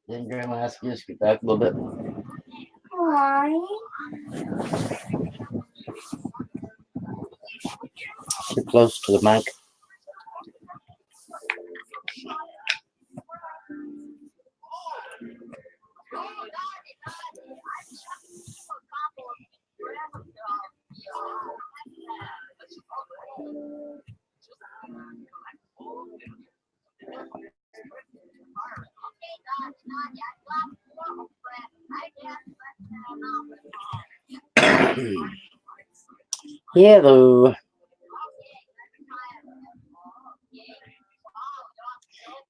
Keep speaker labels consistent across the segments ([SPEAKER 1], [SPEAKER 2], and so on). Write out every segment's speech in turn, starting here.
[SPEAKER 1] Then Grandma ask you to scoot back a little bit.
[SPEAKER 2] Why?
[SPEAKER 1] Too close to the mic. Hello.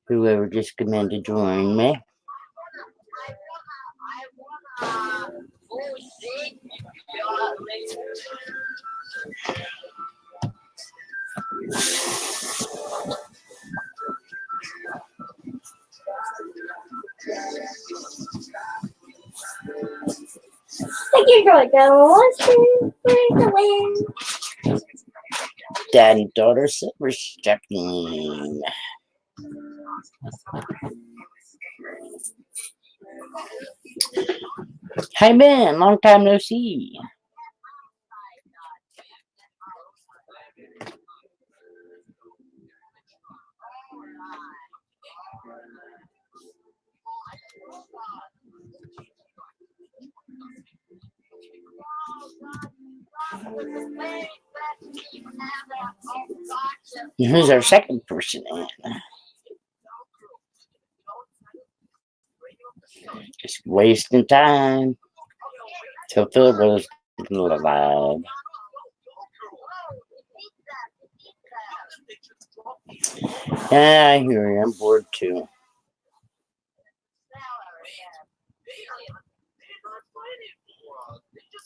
[SPEAKER 1] Whoever just come in to join me.
[SPEAKER 2] Like you're going to the wind.
[SPEAKER 1] Dad and daughter silver stepping. Hey man, long time no see. Who's our second person in? Just wasting time till Philip was alive. Yeah, I hear you. I'm bored too.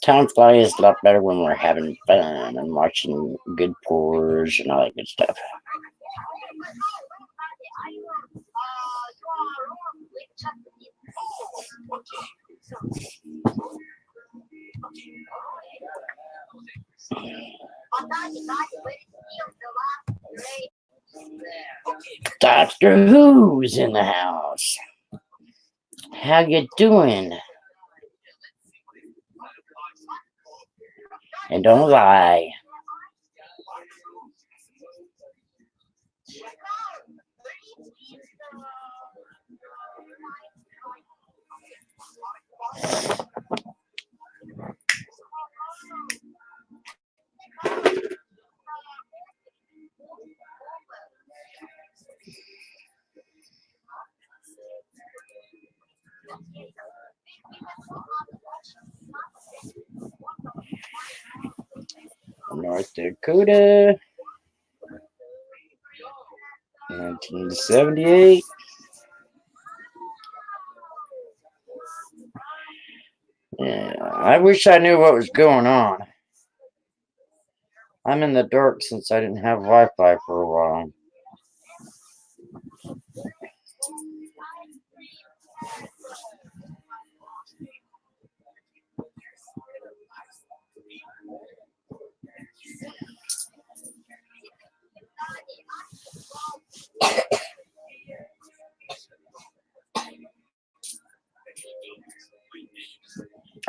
[SPEAKER 1] Time flies a lot better when we're having fun and watching good pours and all that good stuff. Doctor Who's in the house. How you doing? And don't lie. North Dakota, 1978. Yeah, I wish I knew what was going on. I'm in the dark since I didn't have Wi-Fi for a while.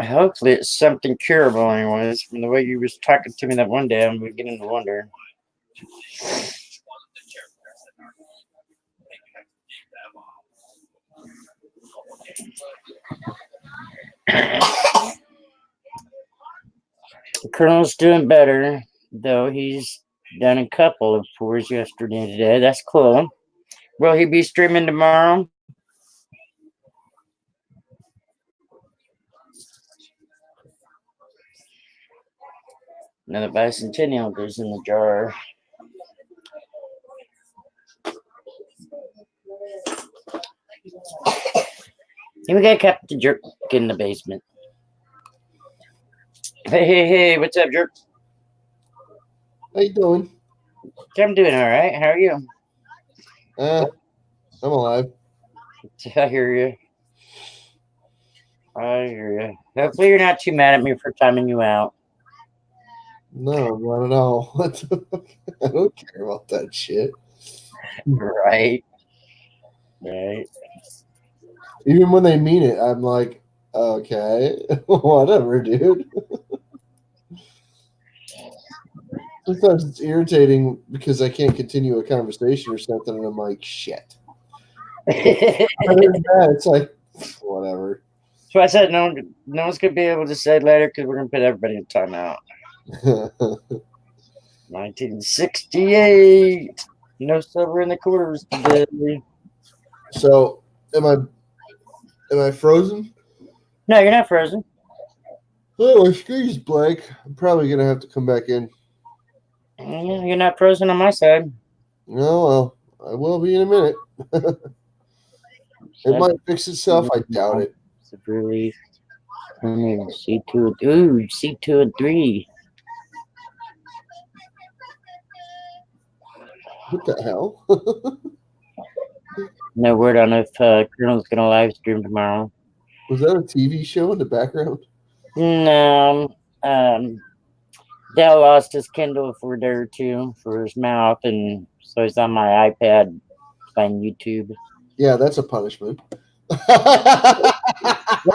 [SPEAKER 1] Hopefully it's something curable anyways. From the way you was talking to me that one day, I'm beginning to wonder. The Colonel's doing better, though he's done a couple of pours yesterday and today. That's cool. Will he be streaming tomorrow? Another bicentennial goes in the jar. And we got Captain Jerk in the basement. Hey, what's up, Jerk?
[SPEAKER 3] How you doing?
[SPEAKER 1] I'm doing all right. How are you?
[SPEAKER 3] I'm alive.
[SPEAKER 1] I hear you. Hopefully you're not too mad at me for timing you out.
[SPEAKER 3] No, not at all. What the fuck? I don't care about that shit.
[SPEAKER 1] Right. Right.
[SPEAKER 3] Even when they mean it, I'm like, okay, whatever, dude. Sometimes it's irritating because I can't continue a conversation or something, and I'm like, shit. Other than that, it's like, whatever.
[SPEAKER 1] So I said no one's gonna be able to say later because we're gonna put everybody in timeout. 1968. No silver in the quarters today.
[SPEAKER 3] So, am I frozen?
[SPEAKER 1] No, you're not frozen.
[SPEAKER 3] Oh, my screen's blank. I'm probably gonna have to come back in.
[SPEAKER 1] Yeah, you're not frozen on my side.
[SPEAKER 3] Oh well, I will be in a minute. It might fix itself. I doubt it.
[SPEAKER 1] Severely. C2. Ooh, C2 and 3.
[SPEAKER 3] What the hell?
[SPEAKER 1] No word on if Colonel's gonna live stream tomorrow.
[SPEAKER 3] Was that a TV show in the background?
[SPEAKER 1] No. Dell lost his Kindle for a day or two for his mouth, and so he's on my iPad playing YouTube.
[SPEAKER 3] Yeah, that's a punishment.
[SPEAKER 1] Well,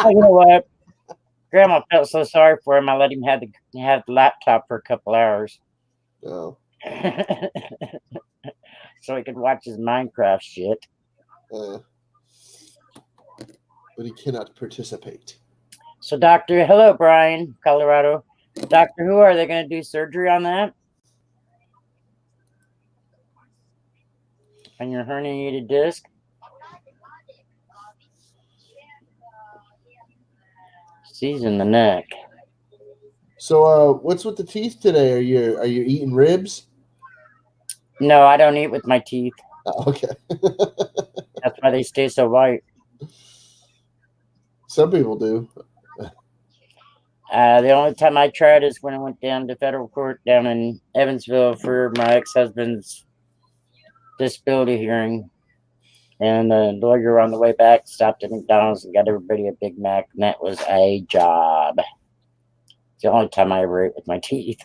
[SPEAKER 1] you know what? Grandma felt so sorry for him. I let him have the laptop for a couple hours,
[SPEAKER 3] Oh,
[SPEAKER 1] so he could watch his Minecraft shit.
[SPEAKER 3] but he cannot participate.
[SPEAKER 1] So, hello, Brian, Colorado. Doctor Who, are they going to do surgery on that? On your herniated disc? She's in the neck.
[SPEAKER 3] So, what's with the teeth today? Are you eating ribs?
[SPEAKER 1] No, I don't eat with my teeth.
[SPEAKER 3] Oh, okay.
[SPEAKER 1] That's why they stay so white.
[SPEAKER 3] Some people do.
[SPEAKER 1] The only time I tried is when I went down to federal court down in Evansville for my ex-husband's disability hearing. And the lawyer on the way back stopped at McDonald's and got everybody a Big Mac, and that was a job. It's the only time I ever ate with my teeth.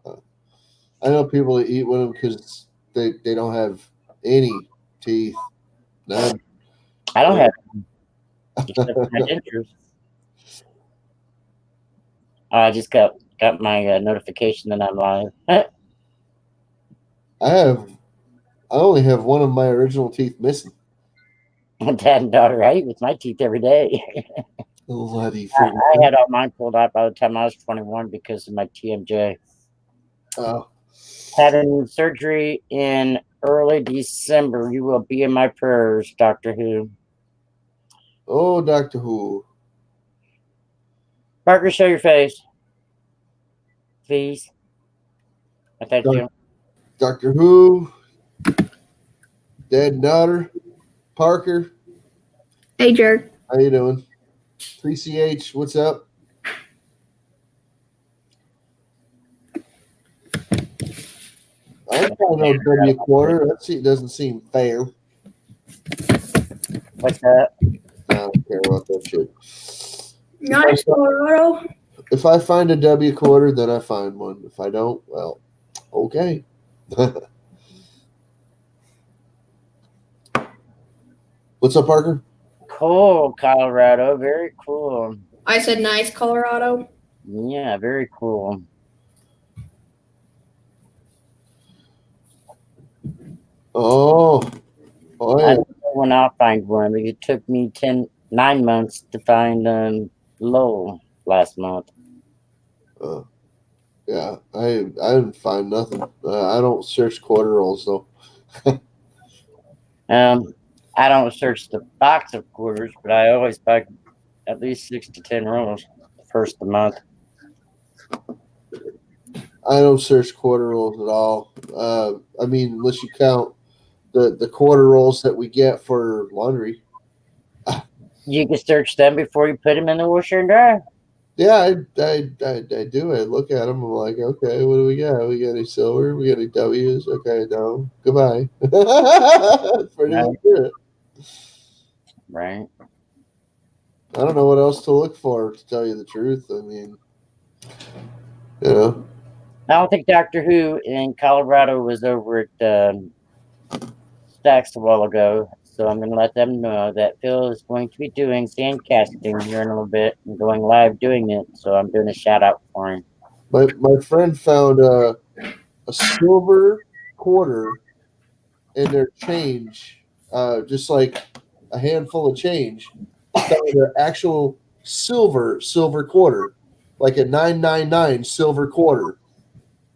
[SPEAKER 3] I know people that eat with them because they don't have any teeth. None.
[SPEAKER 1] I don't have them, except for my dentures. I just got my notification that I'm live.
[SPEAKER 3] I only have one of my original teeth missing.
[SPEAKER 1] Dad and daughter, I eat with my teeth every day.
[SPEAKER 3] Bloody
[SPEAKER 1] I had all mine pulled out by the time I was 21 because of my TMJ.
[SPEAKER 3] Oh.
[SPEAKER 1] Having surgery in early December. You will be in my prayers, Doctor Who.
[SPEAKER 3] Oh, Doctor Who.
[SPEAKER 1] Parker, show your face. Please. Thank you.
[SPEAKER 3] Doctor Who. Dad and daughter. Parker.
[SPEAKER 2] Hey, Jerk.
[SPEAKER 3] How you doing? 3CH, what's up? I don't know W quarter. That doesn't seem fair.
[SPEAKER 1] What's that?
[SPEAKER 3] I don't care about that shit.
[SPEAKER 2] Nice, Colorado.
[SPEAKER 3] If I find a W quarter, then I find one. If I don't, well, okay. What's up, Parker?
[SPEAKER 1] Cool, Colorado. Very cool.
[SPEAKER 2] I said nice, Colorado.
[SPEAKER 1] Yeah, very cool.
[SPEAKER 3] Oh, oh
[SPEAKER 1] I
[SPEAKER 3] yeah.
[SPEAKER 1] don't know when I'll find one. It took me 9 months to find Lowell last month.
[SPEAKER 3] Yeah, I didn't find nothing. I don't search quarter rolls though.
[SPEAKER 1] I don't search the box of quarters, but I always buy at least 6 to 10 rolls the first of the month.
[SPEAKER 3] I don't search quarter rolls at all. I mean, unless you count the quarter rolls that we get for laundry.
[SPEAKER 1] You can search them before you put them in the washer and dryer.
[SPEAKER 3] Yeah, I do. I look at them. I'm like, okay, what do we got? We got any silver? We got any W's? Okay, no. Goodbye. That's pretty much it.
[SPEAKER 1] Right.
[SPEAKER 3] I don't know what else to look for, to tell you the truth. I mean, You know?
[SPEAKER 1] I don't think Doctor Who in Colorado was over at Stacks a while ago, so I'm going to let them know that Phil is going to be doing sand casting here in a little bit and going live doing it. So I'm doing a shout out for him.
[SPEAKER 3] My friend found a silver quarter in their change, just like a handful of change. Found an actual silver quarter, like a 999 silver quarter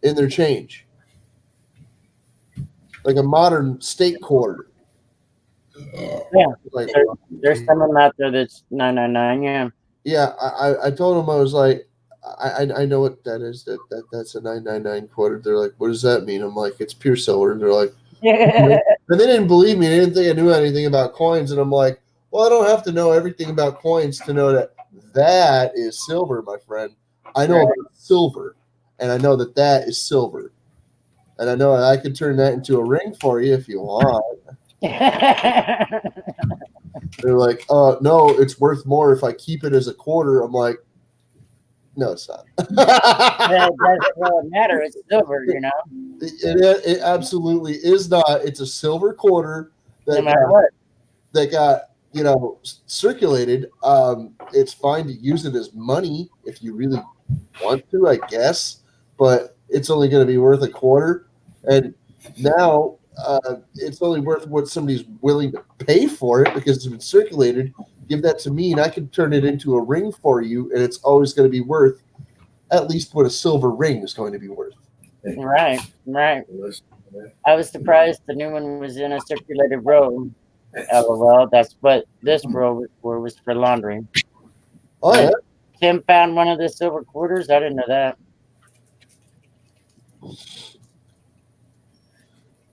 [SPEAKER 3] in their change, like a modern state quarter.
[SPEAKER 1] Yeah,
[SPEAKER 3] Like,
[SPEAKER 1] there's someone out there that's 999. Yeah.
[SPEAKER 3] yeah, I told them, I was like, I know what that is. That's a 999 quarter. They're like, what does that mean? I'm like, it's pure silver. And they're like, and they didn't believe me. They didn't think I knew anything about coins. And I'm like, well, I don't have to know everything about coins to know that that is silver, my friend. I know about silver, and I know that that is silver, and I know that I can turn that into a ring for you if you want. They're like, no, it's worth more if I keep it as a quarter. I'm like, no, it's not.
[SPEAKER 1] It doesn't really matter. It's silver, you know.
[SPEAKER 3] It absolutely is not. It's a silver quarter
[SPEAKER 1] No matter what.
[SPEAKER 3] that got circulated. It's fine to use it as money if you really want to, I guess, but it's only going to be worth a quarter, and now it's only worth what somebody's willing to pay for it because it's been circulated. Give that to me, and I can turn it into a ring for you, and it's always going to be worth at least what a silver ring is going to be worth.
[SPEAKER 1] Right. I was surprised the new one was in a circulated row. LOL. That's what this row was for. Was for laundry.
[SPEAKER 3] Oh yeah.
[SPEAKER 1] Tim found one of the silver quarters. I didn't know that.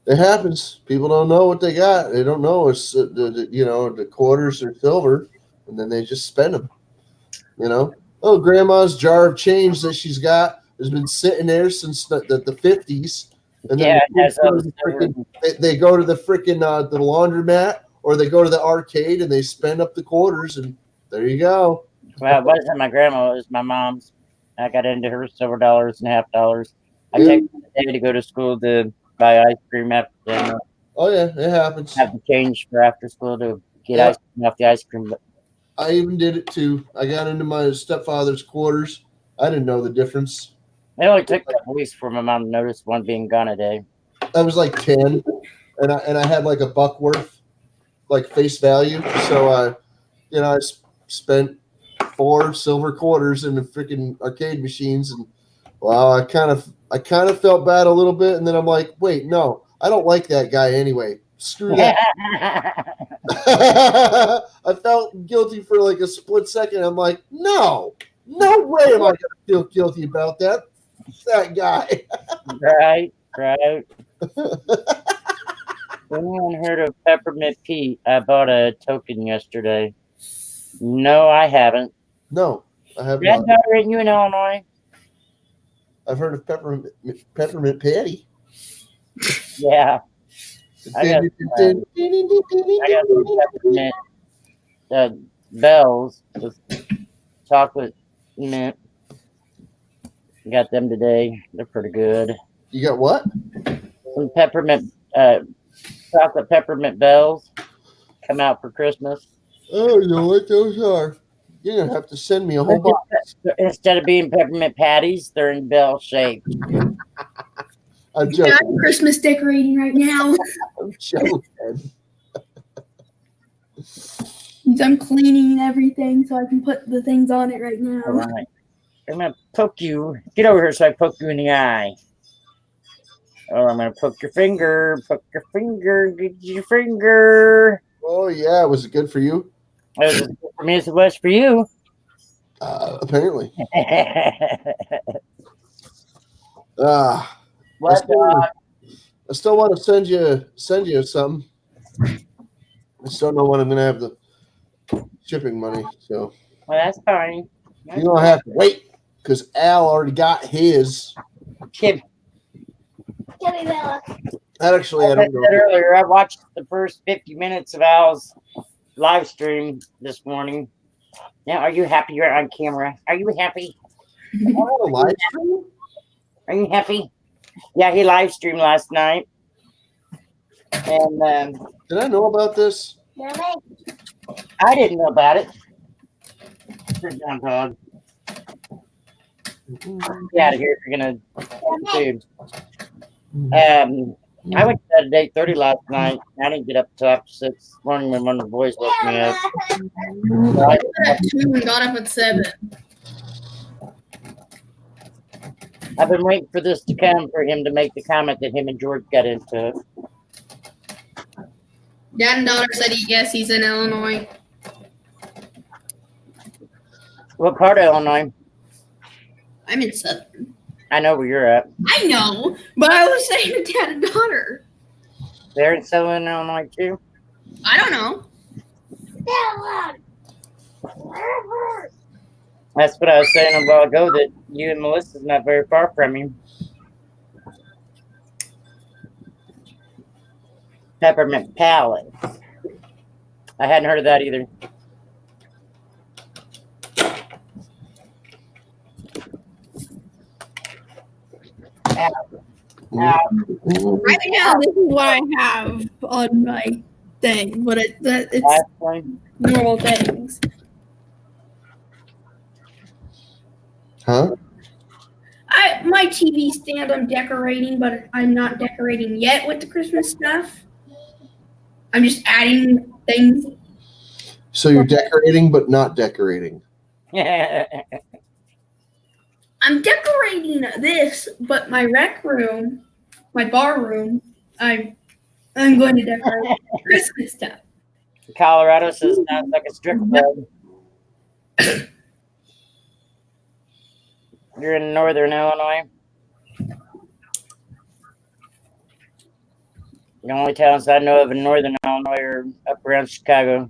[SPEAKER 3] It happens. People don't know what they got. They don't know it's the quarters are silver, and then they just spend them. Oh, grandma's jar of change that she's got has been sitting there since the 50s. And then they go to the freaking the laundromat, or they go to the arcade and they spend up the quarters, and there you go.
[SPEAKER 1] Well, it wasn't my grandma. It was my mom's. I got into her silver dollars and $50. I take the day to go to school to buy ice cream after dinner.
[SPEAKER 3] Oh yeah, it happens.
[SPEAKER 1] Have to change for after school to get ice cream off the ice cream. But
[SPEAKER 3] I even did it too. I got into my stepfather's quarters. I didn't know the difference.
[SPEAKER 1] It only took a couple weeks for my mom to notice one being gone a day.
[SPEAKER 3] I was like 10, and I had like a buck worth, like face value. So I spent 4 silver quarters in the freaking arcade machines, and wow, I kind of felt bad a little bit, and then I'm like, wait, no, I don't like that guy anyway. Screw that. I felt guilty for like a split second. I'm like, no way am I going to feel guilty about that. That guy.
[SPEAKER 1] Right. Anyone heard of Peppermint Pete? I bought a token yesterday. No, I haven't.
[SPEAKER 3] No, I haven't.
[SPEAKER 1] Granddaughter, ain't you in Illinois?
[SPEAKER 3] I've heard of Peppermint Patty.
[SPEAKER 1] Yeah. I got some peppermint bells with chocolate mint. Got them today. They're pretty good.
[SPEAKER 3] You got what?
[SPEAKER 1] Some peppermint, chocolate peppermint bells come out for Christmas.
[SPEAKER 3] Oh, you know what those are? You're going to have to send me a whole box.
[SPEAKER 1] Instead of being peppermint patties, they're in bell shape.
[SPEAKER 3] I'm joking.
[SPEAKER 2] I'm Christmas decorating right now.
[SPEAKER 3] I'm joking.
[SPEAKER 2] I'm cleaning everything so I can put the things on it right now.
[SPEAKER 1] All right. I'm going to poke you. Get over here so I poke you in the eye. Oh, I'm going to poke your finger. Poke your finger. Get your finger.
[SPEAKER 3] Oh, yeah. Was it good for you?
[SPEAKER 1] It was as good for me as it was for you.
[SPEAKER 3] Apparently.
[SPEAKER 1] What?
[SPEAKER 3] I still want to send you something. I still don't know when I'm going to have the shipping money. So.
[SPEAKER 1] Well, that's fine.
[SPEAKER 3] You're going to have to wait because Al already got his.
[SPEAKER 1] Kid.
[SPEAKER 3] Actually, I don't know.
[SPEAKER 1] Earlier, I watched the first 50 minutes of Al's live stream this morning. Now, are you happy you're on camera? Are you happy?
[SPEAKER 3] I want a live stream?
[SPEAKER 1] Are you happy? Yeah, he live streamed last night. And
[SPEAKER 3] Did I know about this?
[SPEAKER 1] I didn't know about it. Sit down, dog. Get out of here if you're gonna eat food. I went to bed at 8:30 last night. I didn't get up till after 6 this morning when one of the boys woke me up. So
[SPEAKER 2] I went at 2 and got up at 7.
[SPEAKER 1] I've been waiting for this to come for him to make the comment that him and George got into it.
[SPEAKER 2] Dad and daughter said yes, he's in Illinois.
[SPEAKER 1] What part of Illinois?
[SPEAKER 2] I'm in Southern.
[SPEAKER 1] I know where you're at.
[SPEAKER 2] I know, but I was saying to Dad and daughter.
[SPEAKER 1] They're in Southern Illinois too?
[SPEAKER 2] I don't know.
[SPEAKER 1] That's what I was saying a while ago, that you and Melissa's not very far from you. Peppermint Palace. I hadn't heard of that either.
[SPEAKER 2] Right now, this is what I have on my thing, but it's normal things.
[SPEAKER 3] Huh?
[SPEAKER 2] My TV stand I'm decorating, but I'm not decorating yet with the Christmas stuff. I'm just adding things.
[SPEAKER 3] So you're decorating, but not decorating.
[SPEAKER 2] I'm decorating this, but my rec room, my bar room, I'm going to decorate Christmas stuff.
[SPEAKER 1] Colorado says sounds like a strip club. You're in northern Illinois. The only towns I know of in northern Illinois are up around Chicago.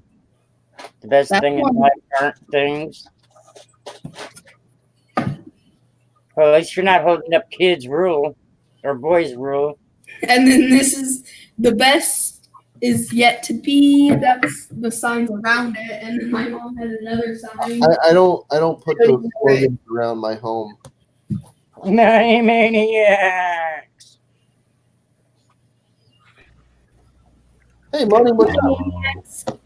[SPEAKER 1] The best thing in life aren't things. Well, at least you're not holding up kids' rule or boys' rule.
[SPEAKER 2] And then this is the best is yet to be. That's the signs around it, and then my mom has another sign.
[SPEAKER 3] I don't put those slogans around my home.
[SPEAKER 1] Maniacs.
[SPEAKER 3] Hey, Money, what's up?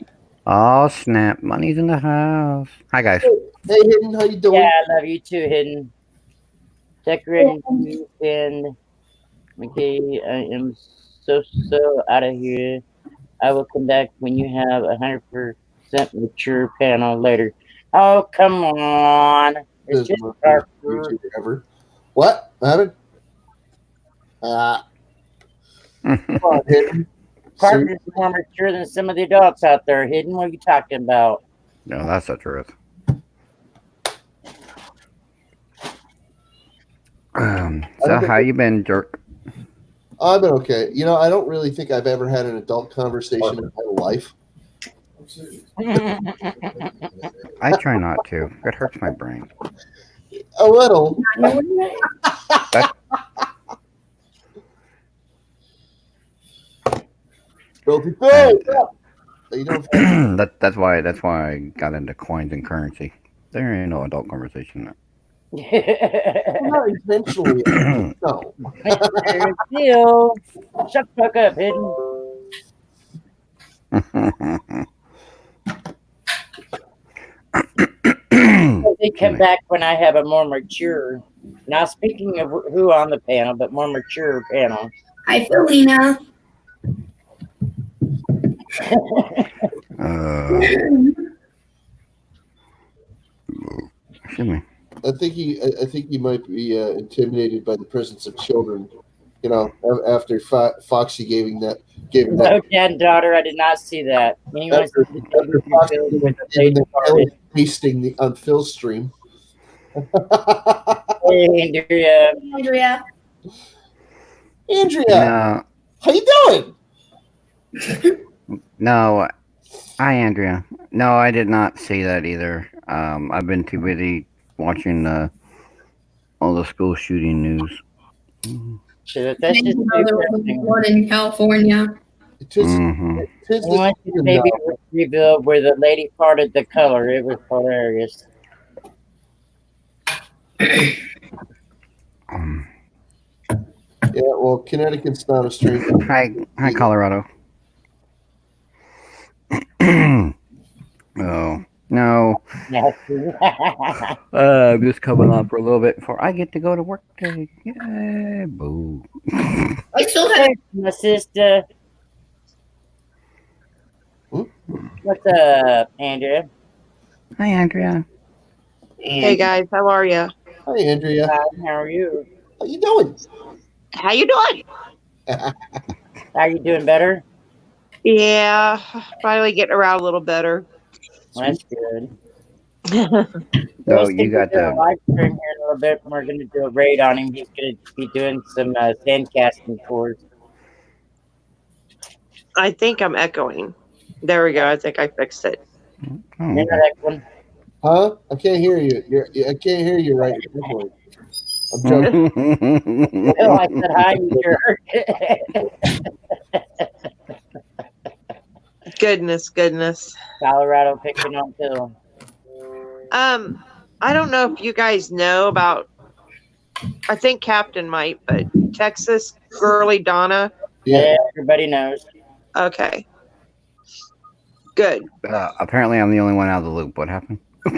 [SPEAKER 4] Oh snap! Money's in the house. Hi guys.
[SPEAKER 3] Hey, Hidden, how you doing?
[SPEAKER 1] Yeah, I love you too, Hidden. Decorating weekend. Okay, I am so out of here. I will come back when you have 100% mature panel later. Oh, come on. It's just our food.
[SPEAKER 3] Ever. What? What happened? Come on, Hidden.
[SPEAKER 1] Parker's more mature than some of the adults out there. Hidden, what are you talking about?
[SPEAKER 4] No, that's the truth. So how you been, jerk?
[SPEAKER 3] I've been okay. You know, I don't really think I've ever had an adult conversation in my life.
[SPEAKER 4] I try not to. It hurts my brain.
[SPEAKER 3] A little. Filthy food.
[SPEAKER 4] That's why I got into coins and currency. There ain't no adult conversation.
[SPEAKER 3] Not intentionally. No.
[SPEAKER 1] Deal. Shut the fuck up, Hidden. They come back when I have a more mature. Now, speaking of who on the panel, but more mature panel.
[SPEAKER 2] Hi, Felina.
[SPEAKER 4] Excuse me.
[SPEAKER 3] I think he might be intimidated by the presence of children. You know, after Foxy gave him that.
[SPEAKER 1] No, dad and daughter, I did not see that.
[SPEAKER 3] After tasting on Phil's stream.
[SPEAKER 1] Hey,
[SPEAKER 2] Andrea.
[SPEAKER 3] Andrea, how you doing?
[SPEAKER 4] No, hi Andrea. No, I did not see that either. I've been too busy watching all the school shooting news.
[SPEAKER 1] That's just
[SPEAKER 2] one in California.
[SPEAKER 1] Went to baby reveal where the lady parted the color. It was hilarious.
[SPEAKER 3] Yeah, well, Connecticut's not a stranger.
[SPEAKER 4] Hi, Colorado. Oh no, I'm just coming on for a little bit before I get to go to work today. Yay, boo.
[SPEAKER 2] I still have
[SPEAKER 1] My sister.
[SPEAKER 3] Hmm?
[SPEAKER 1] What's up, Andrea?
[SPEAKER 4] Hi, Andrea.
[SPEAKER 5] Hey guys, how are you?
[SPEAKER 3] Hi, Andrea.
[SPEAKER 1] How are you?
[SPEAKER 3] How you doing?
[SPEAKER 5] How you doing?
[SPEAKER 1] Are you doing better?
[SPEAKER 5] Yeah, finally getting around a little better.
[SPEAKER 1] Well, that's good.
[SPEAKER 5] Oh,
[SPEAKER 4] So
[SPEAKER 1] Chris
[SPEAKER 4] you got
[SPEAKER 1] do a
[SPEAKER 4] the
[SPEAKER 1] live stream here in a little bit. And we're going to do a raid on him. He's going to be doing some sand casting tours.
[SPEAKER 5] I think I'm echoing. There we go. I think I fixed it.
[SPEAKER 4] oh,
[SPEAKER 1] You know
[SPEAKER 4] okay.
[SPEAKER 1] that one?
[SPEAKER 3] Huh? I can't hear you. I can't hear you right. I'm joking.
[SPEAKER 1] Well, I said hi, you jerk.
[SPEAKER 5] Goodness.
[SPEAKER 1] Colorado picking on too.
[SPEAKER 5] I don't know if you guys know about. I think Captain might, but Texas girly Donna.
[SPEAKER 3] Yeah.
[SPEAKER 1] Everybody knows.
[SPEAKER 5] Okay, good.
[SPEAKER 4] Apparently, I'm the only one out of the loop. What happened?
[SPEAKER 5] Do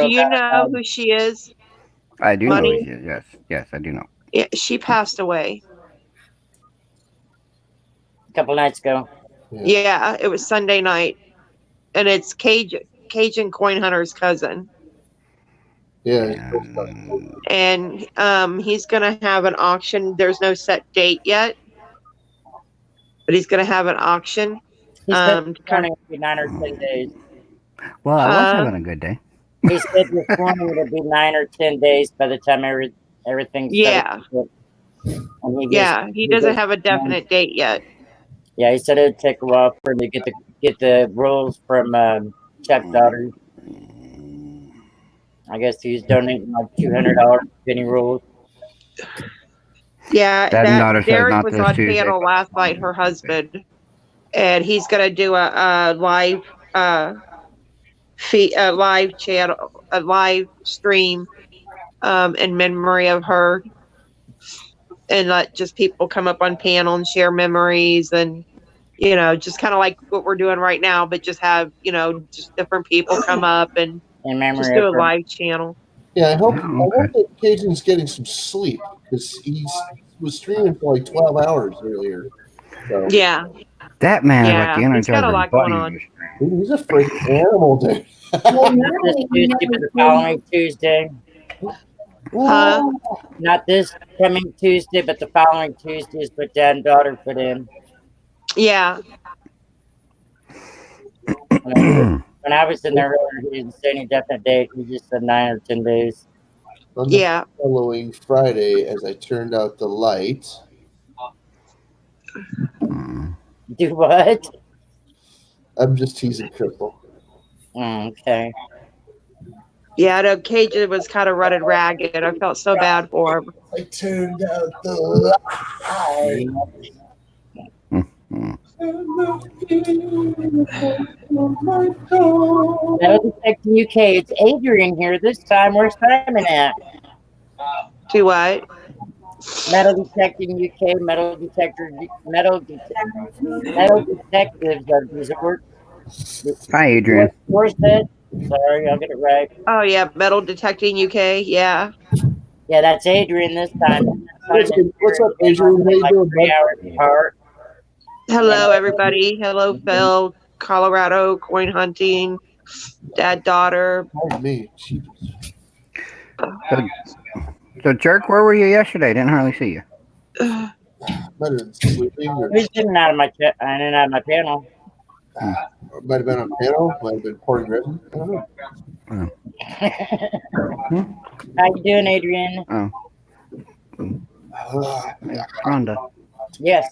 [SPEAKER 5] you know who she is?
[SPEAKER 4] I do know
[SPEAKER 5] Money?
[SPEAKER 4] who she is. Yes, I do know.
[SPEAKER 5] Yeah, she passed away.
[SPEAKER 1] A couple nights ago.
[SPEAKER 5] Yeah, it was Sunday night, and it's Cajun Coin Hunter's cousin.
[SPEAKER 3] Yeah.
[SPEAKER 5] And he's gonna have an auction. There's no set date yet, but he's gonna have an auction.
[SPEAKER 1] He said this morning it'll be 9 or 10 days.
[SPEAKER 4] Well, I was having a good day.
[SPEAKER 1] He said this morning it'll be 9 or 10 days by the time everything's
[SPEAKER 5] Yeah.
[SPEAKER 1] And
[SPEAKER 5] He doesn't have a definite date yet.
[SPEAKER 1] Yeah, he said it'd take a while for him to get the rules from Chuck Daughtry. I guess he's donating like $200 penny rules.
[SPEAKER 5] Yeah,
[SPEAKER 4] Daughter says
[SPEAKER 5] Derek
[SPEAKER 4] not
[SPEAKER 5] was
[SPEAKER 4] this
[SPEAKER 5] on
[SPEAKER 4] Tuesday,
[SPEAKER 5] panel
[SPEAKER 4] but-
[SPEAKER 5] last night, her husband, and he's gonna do a live live channel, a live stream in memory of her, and let just people come up on panel and share memories, and just kind of like what we're doing right now, but just have just different people come up and
[SPEAKER 1] In memory
[SPEAKER 5] just do a
[SPEAKER 1] of her.
[SPEAKER 5] live channel.
[SPEAKER 3] Yeah, I hope
[SPEAKER 4] Okay.
[SPEAKER 3] that Cajun's getting some sleep because he was streaming for like 12 hours earlier. So
[SPEAKER 5] Yeah,
[SPEAKER 4] That man is like the
[SPEAKER 5] Yeah, he's got a
[SPEAKER 4] Energizer
[SPEAKER 5] lot going
[SPEAKER 4] Bunny.
[SPEAKER 5] on.
[SPEAKER 3] he's a freaking animal, dude.
[SPEAKER 2] well,
[SPEAKER 1] Not this Tuesday, but the following Tuesday.
[SPEAKER 5] Huh?
[SPEAKER 1] Not this coming Tuesday, but the following Tuesday is what Dad and daughter put in.
[SPEAKER 5] Yeah,
[SPEAKER 1] When I was in there earlier, he didn't say any definite date. He just said 9 or 10 days.
[SPEAKER 3] On the
[SPEAKER 5] yeah.
[SPEAKER 3] following Friday, as I turned out the light,
[SPEAKER 1] Do what?
[SPEAKER 3] I'm just teasing Crystal.
[SPEAKER 1] Okay.
[SPEAKER 5] Yeah, I know Cajun was kind of running ragged. I felt so bad for him.
[SPEAKER 3] I turned out the light.
[SPEAKER 1] Metal Detecting UK. It's Adrian here. This time, where's Simon at?
[SPEAKER 5] Do what?
[SPEAKER 1] Metal Detecting UK. Metal Detectives of Resort.
[SPEAKER 4] Hi, Adrian.
[SPEAKER 1] Dorset. Sorry, I'll get it right.
[SPEAKER 5] Oh yeah, Metal Detecting UK. Yeah.
[SPEAKER 1] Yeah, that's Adrian this time.
[SPEAKER 3] What's up, Adrian? How you
[SPEAKER 1] Like
[SPEAKER 3] doing,
[SPEAKER 1] 3
[SPEAKER 3] bud?
[SPEAKER 1] hours apart.
[SPEAKER 5] Hello, everybody. Hello, Phil. Colorado coin hunting. Dad, daughter.
[SPEAKER 3] Oh, me. Jesus.
[SPEAKER 4] So, Jerk, where were you yesterday? Didn't hardly see you.
[SPEAKER 3] Might have been sleeping, or
[SPEAKER 1] Who's in and out of my in and out of my panel?
[SPEAKER 3] might have been on panel, might have been pouring resin. I don't know.
[SPEAKER 1] How you doing, Adrian?
[SPEAKER 4] Rhonda.
[SPEAKER 1] Yes.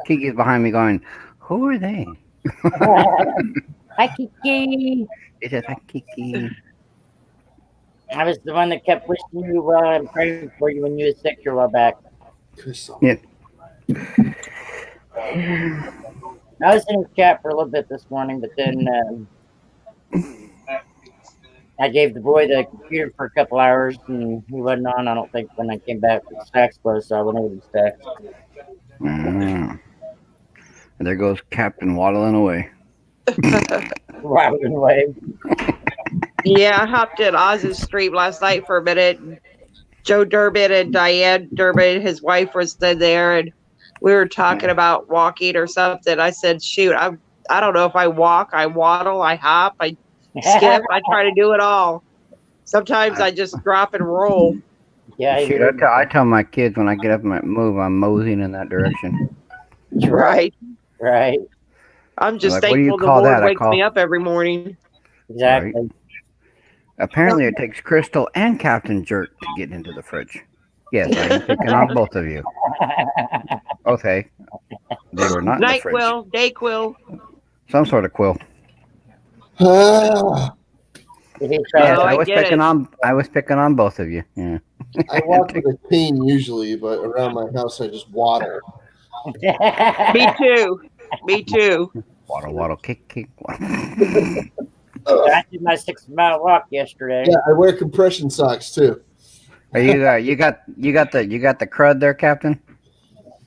[SPEAKER 4] Kiki's behind me going, who are they?
[SPEAKER 1] Hi, Kiki.
[SPEAKER 4] It says, hi, Kiki.
[SPEAKER 1] I was the one that kept wishing you well and praying for you when you were sick a while back.
[SPEAKER 3] Crystal.
[SPEAKER 4] Yeah.
[SPEAKER 1] I was in his chat for a little bit this morning, but then I gave the boy the computer for a couple hours, and he wasn't on. I don't think when I came back, the stacks closed, so I went over to the stacks.
[SPEAKER 4] And there goes Captain waddling away.
[SPEAKER 1] Waddling away.
[SPEAKER 5] Yeah, I hopped at Oz's stream last night for a minute. Joe Durbin and Diane Durbin, his wife, was in there, and we were talking about walking or something. I said, "Shoot, I don't know if I walk, I waddle, I hop, I skip, I try to do it all. Sometimes I just drop and roll."
[SPEAKER 1] Yeah,
[SPEAKER 4] Shoot, I tell my kids when I get up and move, I'm moseying in that direction.
[SPEAKER 5] Right.
[SPEAKER 1] Right.
[SPEAKER 5] I'm just
[SPEAKER 4] Like, what do you
[SPEAKER 5] thankful the
[SPEAKER 4] call
[SPEAKER 5] Lord
[SPEAKER 4] that? I
[SPEAKER 5] wakes
[SPEAKER 4] call-
[SPEAKER 5] me up every morning.
[SPEAKER 1] Exactly.
[SPEAKER 4] Right. Apparently, it takes Crystal and Captain Jerk to get into the fridge. Yes, I am picking on both of you. Okay, they were not in the
[SPEAKER 5] Night
[SPEAKER 4] fridge.
[SPEAKER 5] quill, day quill.
[SPEAKER 4] Some sort of quill.
[SPEAKER 3] Ah,
[SPEAKER 1] Did he try
[SPEAKER 4] Yes,
[SPEAKER 5] Oh,
[SPEAKER 1] to-
[SPEAKER 5] I
[SPEAKER 4] I was
[SPEAKER 5] get
[SPEAKER 4] picking
[SPEAKER 5] it.
[SPEAKER 4] on. I was picking on both of you. Yeah.
[SPEAKER 3] I walk with a cane usually, but around my house I just waddle.
[SPEAKER 5] Me too. Me too.
[SPEAKER 4] Waddle, waddle, kick, kick. Waddle.
[SPEAKER 1] I did my 6-mile walk yesterday.
[SPEAKER 3] Yeah, I wear compression socks too.
[SPEAKER 4] Are you? You got the crud there, Captain.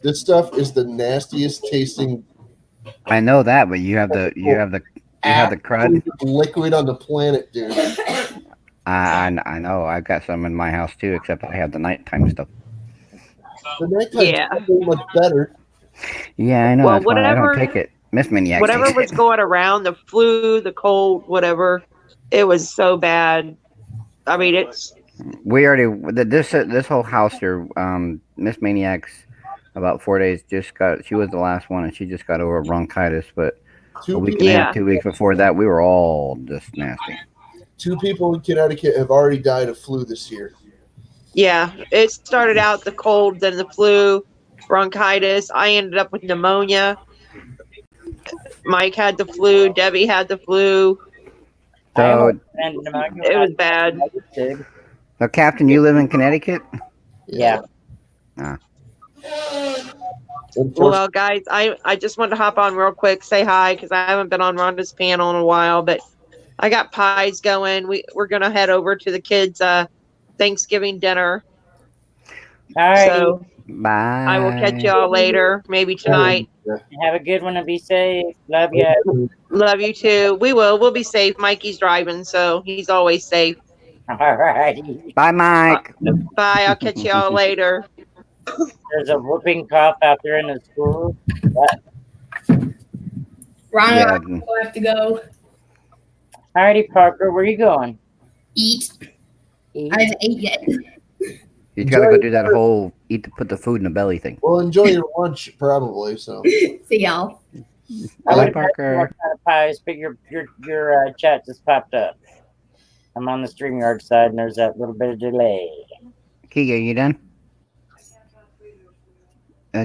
[SPEAKER 3] This stuff is the nastiest tasting
[SPEAKER 4] I know that, but you have the crud.
[SPEAKER 3] liquid on the planet, dude.
[SPEAKER 4] I know. I've got some in my house too, except I have the nighttime stuff.
[SPEAKER 3] The nighttime
[SPEAKER 5] Yeah.
[SPEAKER 3] is so much better.
[SPEAKER 4] Yeah, I know.
[SPEAKER 5] Well,
[SPEAKER 4] That's why I don't
[SPEAKER 5] whatever-
[SPEAKER 4] take it. Miss Maniac
[SPEAKER 5] Whatever
[SPEAKER 4] takes
[SPEAKER 5] was
[SPEAKER 4] it.
[SPEAKER 5] going around, the flu, the cold, whatever, it was so bad. I mean, it's
[SPEAKER 4] We already this whole house here. Miss Maniac's about 4 days just got. She was the last one, and she just got over bronchitis. But a
[SPEAKER 3] Two
[SPEAKER 4] week
[SPEAKER 3] people,
[SPEAKER 4] and a
[SPEAKER 5] Yeah.
[SPEAKER 4] half, 2 weeks before that, we were all just nasty.
[SPEAKER 3] 2 people in Connecticut have already died of flu this year.
[SPEAKER 5] yeah. It started out the cold, then the flu, bronchitis. I ended up with pneumonia. Mike had the flu. Debbie had the flu.
[SPEAKER 4] So,
[SPEAKER 5] It was bad.
[SPEAKER 4] so Captain, you live in Connecticut?
[SPEAKER 1] Yeah.
[SPEAKER 3] Unfortunately,
[SPEAKER 5] Well, guys, I just wanted to hop on real quick, say hi, because I haven't been on Rhonda's panel in a while, but I got pies going. We're gonna head over to the kids' Thanksgiving dinner.
[SPEAKER 1] All right.
[SPEAKER 5] So
[SPEAKER 4] Bye.
[SPEAKER 5] I will catch y'all later, maybe tonight.
[SPEAKER 1] Have a good one and be safe. Love you.
[SPEAKER 5] Love you too. We will. We'll be safe. Mikey's driving, so he's always safe.
[SPEAKER 1] All righty.
[SPEAKER 4] Bye, Mike.
[SPEAKER 5] Bye. I'll catch y'all later.
[SPEAKER 1] There's a whooping cough out there in the school.
[SPEAKER 2] Ron,
[SPEAKER 4] Yeah.
[SPEAKER 2] we'll have to go
[SPEAKER 1] All righty, Parker, where you going?
[SPEAKER 2] eat.
[SPEAKER 1] Eat?
[SPEAKER 2] I haven't ate yet.
[SPEAKER 4] You got to go do that whole put the food in the belly thing.
[SPEAKER 3] well, enjoy your lunch probably. So
[SPEAKER 2] See y'all.
[SPEAKER 1] I
[SPEAKER 4] Bye,
[SPEAKER 1] would
[SPEAKER 4] Parker.
[SPEAKER 1] what kind of pies, but your chat just popped up. I'm on the StreamYard side, and there's that little bit of delay.
[SPEAKER 4] Keegan, you done?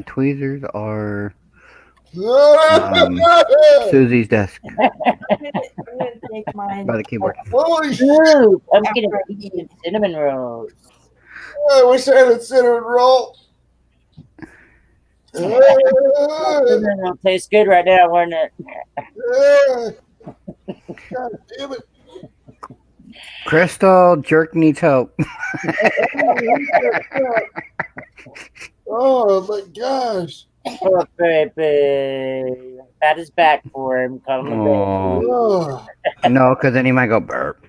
[SPEAKER 4] Tweezers are Susie's desk
[SPEAKER 6] Take mine.
[SPEAKER 4] by the keyboard.
[SPEAKER 3] Holy shit!
[SPEAKER 1] Ooh, I'm getting eating cinnamon rolls.
[SPEAKER 3] I wish I had a cinnamon roll.
[SPEAKER 1] Cinnamon roll tastes good right now, wouldn't it?
[SPEAKER 3] God damn it!
[SPEAKER 4] Crystal, Jerk needs help.
[SPEAKER 3] Oh my gosh!
[SPEAKER 1] Poor baby. Pat his back for him. Call him a baby.
[SPEAKER 4] Oh,
[SPEAKER 3] Oh,
[SPEAKER 4] no, because then he might go burp.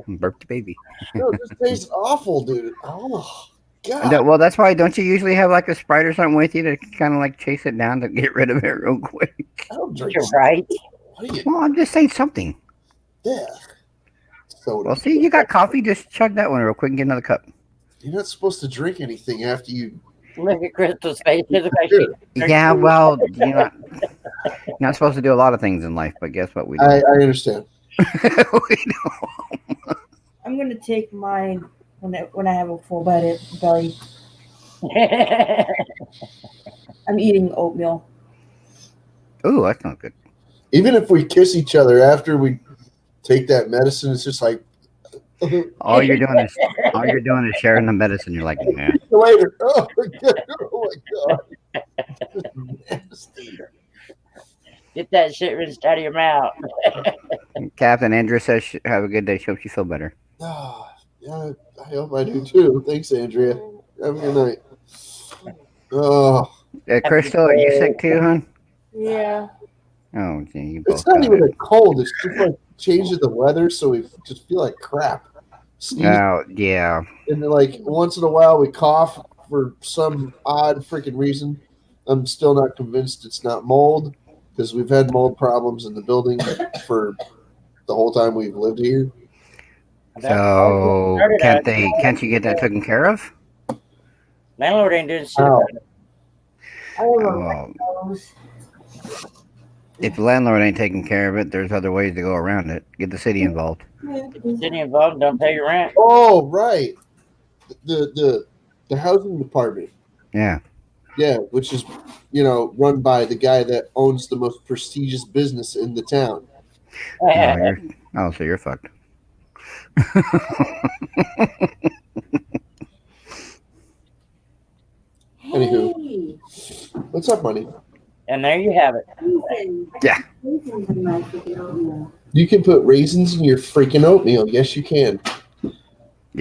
[SPEAKER 4] Burp the baby.
[SPEAKER 3] no, this tastes awful, dude. Oh God!
[SPEAKER 4] Well, that's why don't you usually have like a Sprite or something with you to kind of like chase it down to get rid of it real quick?
[SPEAKER 3] I don't drink.
[SPEAKER 1] You're right.
[SPEAKER 3] What are you?
[SPEAKER 4] Well, I'm just saying something.
[SPEAKER 3] Yeah. Soda.
[SPEAKER 4] Well, see, you got coffee. Just chug that one real quick and get another cup.
[SPEAKER 3] You're not supposed to drink anything after you.
[SPEAKER 1] Look at Crystal's face. Look at she-
[SPEAKER 4] Yeah, well, you're not supposed to do a lot of things in life, but guess what? We do.
[SPEAKER 3] I understand.
[SPEAKER 4] We do.
[SPEAKER 6] I'm gonna take mine when I have a full belly. I'm eating oatmeal.
[SPEAKER 4] Ooh, that's not good.
[SPEAKER 3] Even if we kiss each other after we take that medicine, it's just like
[SPEAKER 4] All you're doing is sharing the medicine. You're like, yeah.
[SPEAKER 3] later. Oh my God! Oh my God! Nasty.
[SPEAKER 1] Get that shit rinsed out of your mouth.
[SPEAKER 4] Captain Andrew says, "Have a good day. Hope you feel better."
[SPEAKER 3] Ah, yeah, I hope I do too. Thanks, Andrea. Have a good night. Oh,
[SPEAKER 4] Crystal, are you sick too, hon?
[SPEAKER 6] Yeah.
[SPEAKER 4] Oh, gee, you
[SPEAKER 3] it's
[SPEAKER 4] both
[SPEAKER 3] not
[SPEAKER 4] got
[SPEAKER 3] even
[SPEAKER 4] it.
[SPEAKER 3] a cold. It's just like change of the weather, so we just feel like crap. Sneeze,
[SPEAKER 4] Oh, yeah.
[SPEAKER 3] and then, like once in a while we cough for some odd freaking reason. I'm still not convinced it's not mold because we've had mold problems in the building for the whole time we've lived here.
[SPEAKER 4] So can't you get that taken care of?
[SPEAKER 1] Landlord ain't doing shit
[SPEAKER 3] Ow.
[SPEAKER 1] about it.
[SPEAKER 6] I have a
[SPEAKER 4] Well,
[SPEAKER 6] nose.
[SPEAKER 4] if the landlord ain't taking care of it, there's other ways to go around it. Get the city involved.
[SPEAKER 1] City involved, don't pay your rent.
[SPEAKER 3] Oh, right. The housing department.
[SPEAKER 4] Yeah.
[SPEAKER 3] Yeah, which is run by the guy that owns the most prestigious business in the town.
[SPEAKER 4] So you're fucked.
[SPEAKER 3] Anywho, what's up, money?
[SPEAKER 1] And there you have it.
[SPEAKER 4] Yeah.
[SPEAKER 3] You can put raisins in your freaking oatmeal. Yes, you can.
[SPEAKER 4] You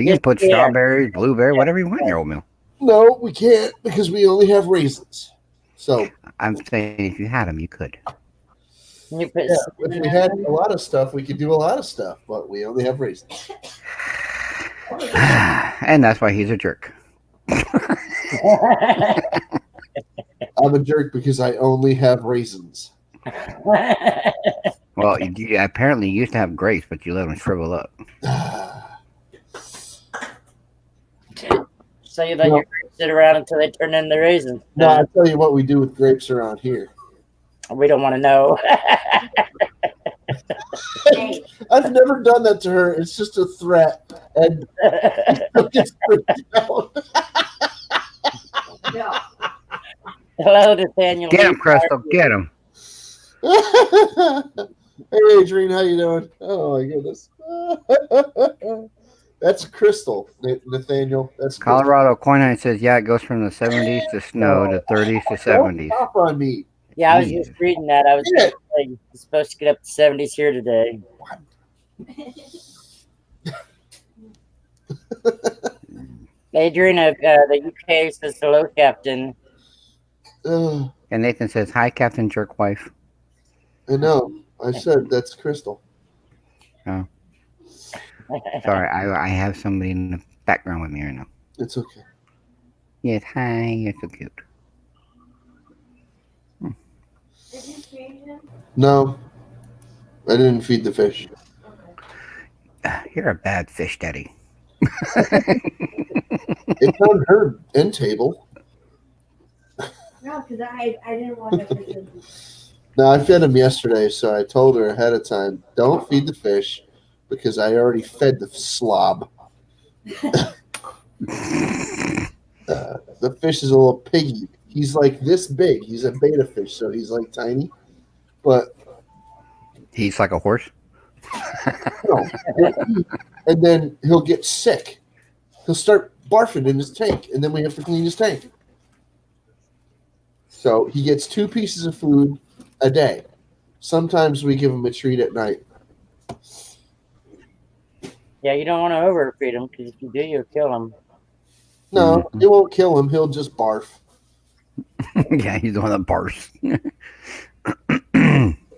[SPEAKER 4] can put
[SPEAKER 1] Yeah.
[SPEAKER 4] strawberries, blueberry, whatever you want in your oatmeal.
[SPEAKER 3] No, we can't because we only have raisins. So
[SPEAKER 4] I'm saying if you had them, you could.
[SPEAKER 1] You put
[SPEAKER 3] if we had a lot of stuff, we could do a lot of stuff, but we only have raisins.
[SPEAKER 4] And that's why he's a jerk.
[SPEAKER 3] I'm a jerk because I only have raisins.
[SPEAKER 4] Well, you apparently used to have grapes, but you let them shrivel up.
[SPEAKER 1] So you let your grapes sit around until they turn into raisins.
[SPEAKER 3] No, I'll tell you what we do with grapes around here.
[SPEAKER 1] We don't want to know.
[SPEAKER 3] I've never done that to her. It's just a threat. And gets freaked out.
[SPEAKER 1] Hello, Nathaniel.
[SPEAKER 4] Get him, Crystal. Get him.
[SPEAKER 3] Hey, Adrian, how you doing? Oh my goodness. That's Crystal, Nathaniel. That's Crystal.
[SPEAKER 4] Colorado Coinine says, yeah, it goes from the 70s to snow to 30s to 70s.
[SPEAKER 3] Don't stop on me.
[SPEAKER 1] Yeah, I was just reading that. I was going to say it's supposed to get up to 70s here today. Adrian, the UK says hello, Captain.
[SPEAKER 3] Uh,
[SPEAKER 4] And Nathan says, hi, Captain Jerkwife.
[SPEAKER 3] I know. I said that's Crystal.
[SPEAKER 4] Oh. Sorry, I have somebody in the background with me right now.
[SPEAKER 3] It's okay.
[SPEAKER 4] Yes, hi, you're so cute.
[SPEAKER 6] Did you feed him?
[SPEAKER 3] No, I didn't feed the fish.
[SPEAKER 4] You're a bad fish daddy.
[SPEAKER 3] It's on her end table.
[SPEAKER 6] No, because I didn't want to.
[SPEAKER 3] No, I fed him yesterday, so I told her ahead of time, don't feed the fish because I already fed the slob. The fish is a little piggy. He's like this big. He's a beta fish, so he's like tiny. But
[SPEAKER 4] He's like a horse.
[SPEAKER 3] no. And then he'll get sick. He'll start barfing in his tank, and then we have to clean his tank. So he gets 2 pieces of food a day. Sometimes we give him a treat at night.
[SPEAKER 1] Yeah, you don't want to overfeed him because if you do, you'll kill him.
[SPEAKER 3] No, it won't kill him. He'll just barf.
[SPEAKER 4] Yeah, he's the one that barfs.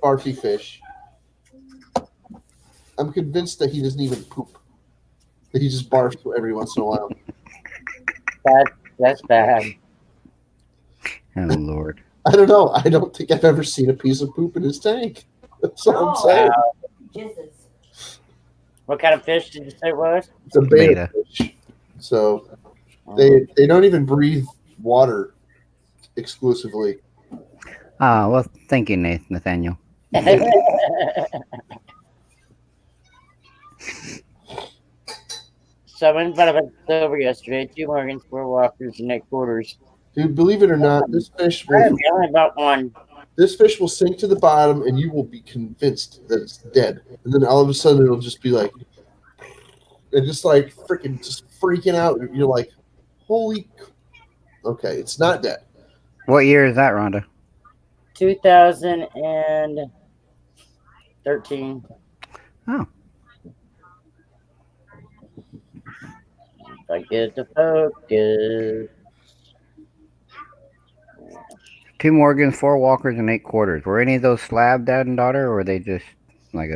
[SPEAKER 3] Barfy fish. I'm convinced that he doesn't even poop. That he just barfs every once in a while.
[SPEAKER 1] That's bad.
[SPEAKER 4] Oh, Lord.
[SPEAKER 3] I don't know. I don't think I've ever seen a piece of poop in his tank. That's all I'm saying.
[SPEAKER 6] Jesus.
[SPEAKER 1] What kind of fish did you say it was?
[SPEAKER 3] It's a beta fish. So they don't even breathe water exclusively.
[SPEAKER 4] Well, thank you, Nathaniel.
[SPEAKER 1] So I went about it over yesterday. 2 Morgans, 4 Walkers, and 8 quarters.
[SPEAKER 3] Dude, believe it or not, this fish
[SPEAKER 1] I
[SPEAKER 3] will
[SPEAKER 1] only about one.
[SPEAKER 3] this fish will sink to the bottom and you will be convinced that it's dead. And then all of a sudden it'll just be like and just like freaking just freaking out. You're like, holy okay, it's not dead.
[SPEAKER 4] What year is that, Rhonda?
[SPEAKER 1] 2013.
[SPEAKER 4] Oh.
[SPEAKER 1] If I get to focus.
[SPEAKER 4] 2 Morgans, 4 Walkers, and 8 quarters. Were any of those slab dad and daughter, or were they just like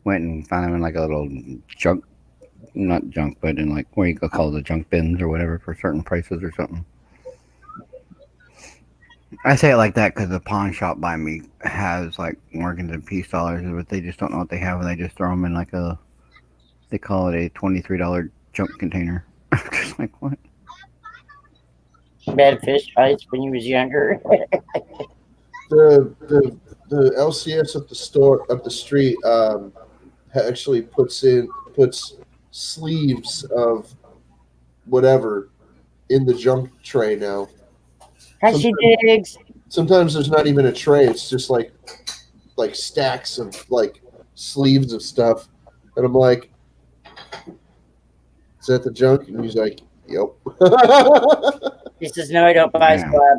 [SPEAKER 4] went and found them in like a little junk, not junk, but in like what you could call the junk bins or whatever for certain prices or something? I say it like that because the pawn shop by me has like Morgans and peace dollars, but they just don't know what they have, and they just throw them in like they call it a $23 junk container. Just like what?
[SPEAKER 1] Bad fish fights when you was younger.
[SPEAKER 3] The LCS up the street actually puts sleeves of whatever in the junk tray now.
[SPEAKER 1] How she digs.
[SPEAKER 3] Sometimes there's not even a tray; it's just like stacks of like sleeves of stuff, and I'm like, "Is that the junk?" And he's like, "Yep."
[SPEAKER 1] He says, "No, I don't buy
[SPEAKER 4] Yeah.
[SPEAKER 1] slab."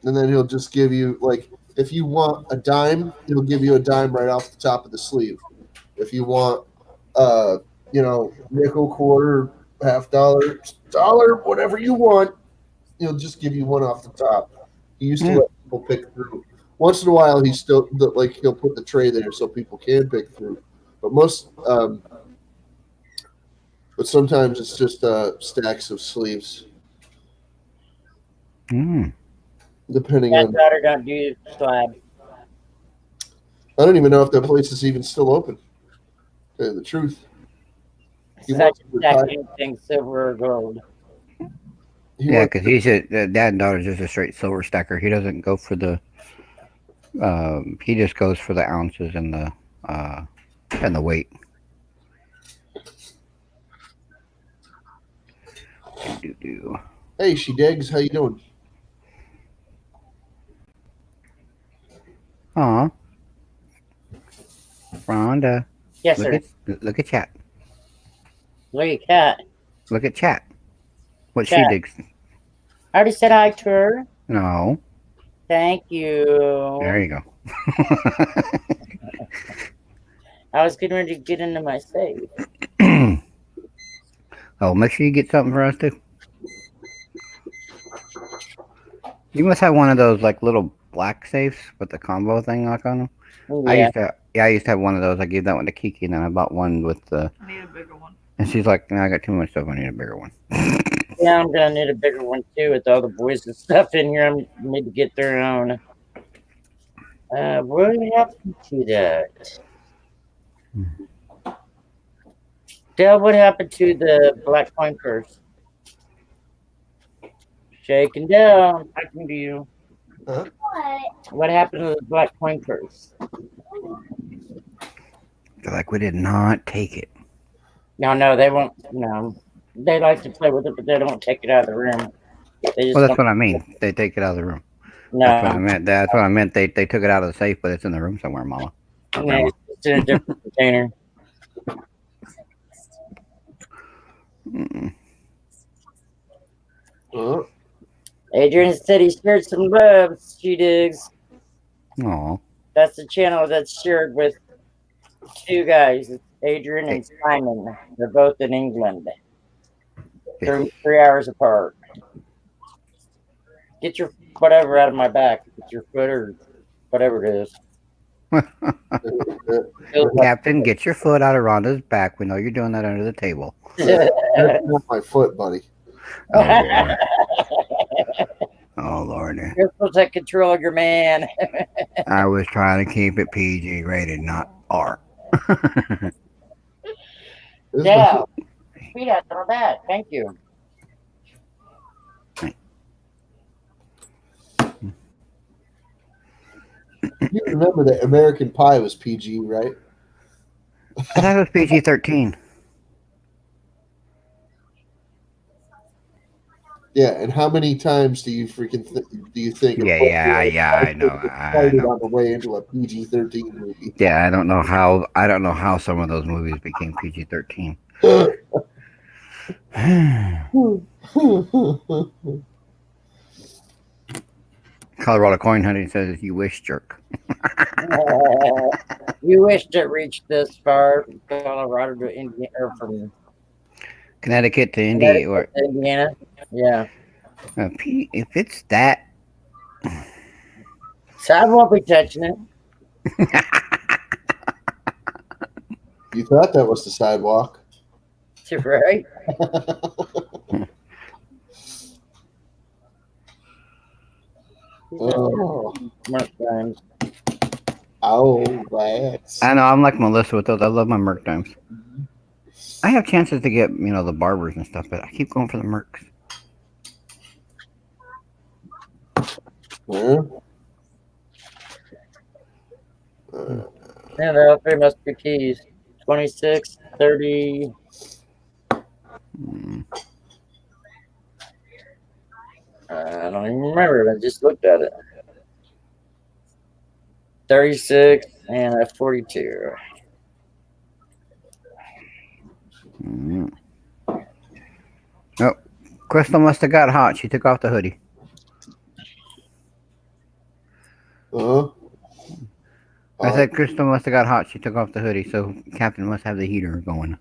[SPEAKER 3] And then he'll just give you like, if you want a dime, he'll give you a dime right off the top of the sleeve. If you want, nickel, quarter, $half, whatever you want, he'll just give you one off the top. He used to let people pick through. Once in a while, he'll put the tray there so people can pick through. But but sometimes it's just stacks of sleeves, depending
[SPEAKER 1] That
[SPEAKER 3] on.
[SPEAKER 1] daughter don't do slab.
[SPEAKER 3] I don't even know if that place is even still open. To tell you the truth. He
[SPEAKER 1] Such
[SPEAKER 3] wants
[SPEAKER 1] a
[SPEAKER 3] to retire.
[SPEAKER 1] stack anything silver or gold.
[SPEAKER 4] Yeah, because the dad and daughter's just a straight silver stacker. He doesn't go for the. He just goes for the ounces and the weight.
[SPEAKER 3] Hey, she digs. How you doing?
[SPEAKER 4] Aw, Rhonda.
[SPEAKER 1] Yes, sir.
[SPEAKER 4] Look at chat.
[SPEAKER 1] Look at cat.
[SPEAKER 4] Look at chat. What
[SPEAKER 1] Chat.
[SPEAKER 4] she digs.
[SPEAKER 1] I already said hi to her.
[SPEAKER 4] No.
[SPEAKER 1] Thank you.
[SPEAKER 4] There you go.
[SPEAKER 1] I was getting ready to get into my safe.
[SPEAKER 4] Oh, make sure you get something for us too. You must have one of those like little black safes with the combo thing like on them.
[SPEAKER 1] Yeah.
[SPEAKER 4] I used to have one of those. I gave that one to Kiki, and then I bought one with the.
[SPEAKER 6] I need a bigger one.
[SPEAKER 4] And she's like, "No, I got too much stuff. I need a bigger one."
[SPEAKER 1] Yeah, I'm gonna need a bigger one too with all the boys and stuff in here. I need to get their own. What happened to that? Dale, what happened to the black coin purse? Shaking down, talking to you.
[SPEAKER 3] Huh?
[SPEAKER 1] What happened to the black coin purse?
[SPEAKER 4] They're like, "We did not take it."
[SPEAKER 1] No, they won't. No, they like to play with it, but they don't take it out of the room. They just
[SPEAKER 4] Well, that's
[SPEAKER 1] don't.
[SPEAKER 4] what I mean. They take it out of the room.
[SPEAKER 1] No,
[SPEAKER 4] That's what I meant. That's what I meant. They took it out of the safe, but it's in the room somewhere, Mama.
[SPEAKER 1] no, it's in a different container.
[SPEAKER 4] Mm-mm.
[SPEAKER 1] Adrian said he shared some love. She digs.
[SPEAKER 4] Aw.
[SPEAKER 1] That's the channel that's shared with two guys. It's Adrian and Simon. They're both in England. They're 3 hours apart. Get your whatever out of my back. Get your foot or whatever it is.
[SPEAKER 4] Captain, get your foot out of Rhonda's back. We know you're doing that under the table.
[SPEAKER 3] That's not my foot, buddy.
[SPEAKER 4] Oh, Lord. Oh, Lord.
[SPEAKER 1] You're supposed to take control of your man.
[SPEAKER 4] I was trying to keep it PG rated, not R.
[SPEAKER 1] Yeah. Sweet ass on that. Thank you.
[SPEAKER 3] You remember that American Pie was PG, right?
[SPEAKER 4] I thought it was PG-13.
[SPEAKER 3] Yeah, and how many times do you freaking do you think?
[SPEAKER 4] Yeah, I know.
[SPEAKER 3] Started on the way into a PG-13 movie.
[SPEAKER 4] Yeah, I don't know how some of those movies became PG-13. Colorado Coin Hunting says, "You wish, jerk."
[SPEAKER 1] You wished it reached this far, Colorado to Indiana, or from
[SPEAKER 4] Connecticut to Indy,
[SPEAKER 1] Connecticut
[SPEAKER 4] or
[SPEAKER 1] to Indiana. Yeah,
[SPEAKER 4] if it's that,
[SPEAKER 1] so I won't be touching it.
[SPEAKER 3] You thought that was the sidewalk.
[SPEAKER 1] Right?
[SPEAKER 3] Oh,
[SPEAKER 1] Most times.
[SPEAKER 3] that's.
[SPEAKER 4] I know I'm like Melissa with those. I love my Merc times. I have chances to get the barbers and stuff, but I keep going for the Mercs.
[SPEAKER 3] Yeah.
[SPEAKER 1] Yeah, the three must be keys. 26, 30.
[SPEAKER 4] Mm.
[SPEAKER 1] I don't even remember. I just looked at it. 36 and a 42.
[SPEAKER 4] Mm. Oh, Crystal must have got hot. She took off the hoodie.
[SPEAKER 3] Uh-huh.
[SPEAKER 4] I said Crystal must have got hot. She took off the hoodie, so Captain must have the heater going.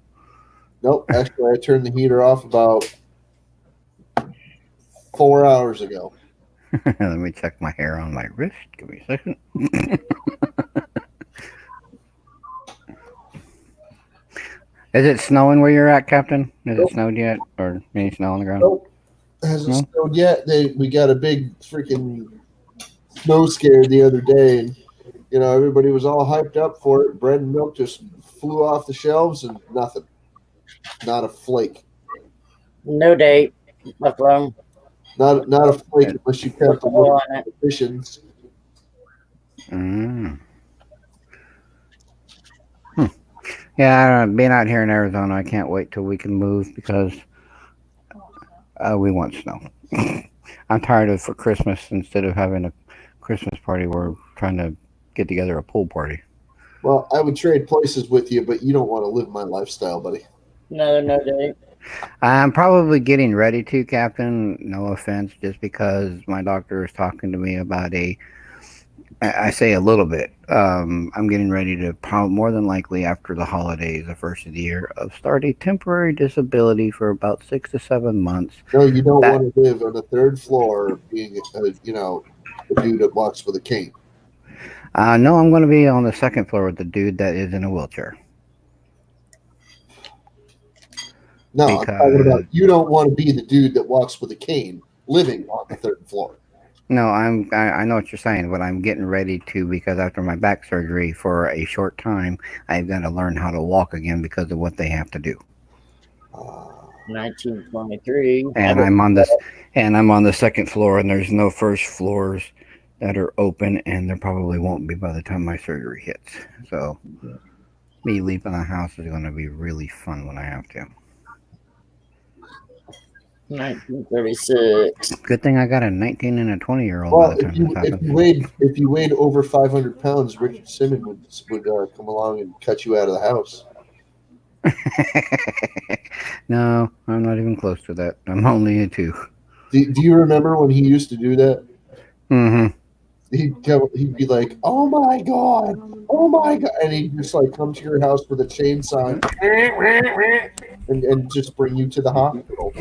[SPEAKER 3] Nope. Actually, I turned the heater off about 4 hours ago.
[SPEAKER 4] Let me check my hair on my wrist. Give me a second. Is it snowing where you're at, Captain? Has it snowed yet, or any snow on the ground?
[SPEAKER 3] Nope. Hasn't
[SPEAKER 4] No?
[SPEAKER 3] snowed yet. We got a big freaking snow scare the other day, and everybody was all hyped up for it. Bread and milk just flew off the shelves, and nothing. Not a flake.
[SPEAKER 1] No date. Buffalo.
[SPEAKER 3] Not a flake unless you count the
[SPEAKER 1] Buffalo on it.
[SPEAKER 3] additions.
[SPEAKER 4] Mm. Yeah, being out here in Arizona, I can't wait till we can move because we want snow. I'm tired of for Christmas, instead of having a Christmas party, we're trying to get together a pool party.
[SPEAKER 3] Well, I would trade places with you, but you don't want to live my lifestyle, buddy.
[SPEAKER 1] No date.
[SPEAKER 4] I'm probably getting ready to, Captain. No offense, just because my doctor is talking to me about I say a little bit. I'm getting ready to, more than likely after the holidays, the first of the year, of start a temporary disability for about 6 to 7 months.
[SPEAKER 3] No, you don't want to live on the third floor being, a dude that walks with a cane.
[SPEAKER 4] No, I'm going to be on the second floor with the dude that is in a wheelchair.
[SPEAKER 3] No, I'm talking about you don't want to be the dude that walks with a cane living on the third floor.
[SPEAKER 4] No, I know what you're saying, but I'm getting ready to, because after my back surgery for a short time, I've got to learn how to walk again because of what they have to do.
[SPEAKER 1] 1923.
[SPEAKER 4] And I'm on the second floor, and there's no first floors that are open, and there probably won't be by the time my surgery hits. So me leaving the house is going to be really fun when I have to.
[SPEAKER 1] 1936.
[SPEAKER 4] Good thing I got a 19 and a 20-year-old
[SPEAKER 3] Well,
[SPEAKER 4] by the time this happens.
[SPEAKER 3] if you weighed over 500 pounds, Richard Simmons would come along and cut you out of the house.
[SPEAKER 4] No, I'm not even close to that. I'm only a 2.
[SPEAKER 3] Do you remember when he used to do that?
[SPEAKER 4] Mm-hmm.
[SPEAKER 3] He'd be like, "Oh my god, oh my god," and he'd just like come to your house with a chainsaw and just bring you to the hospital.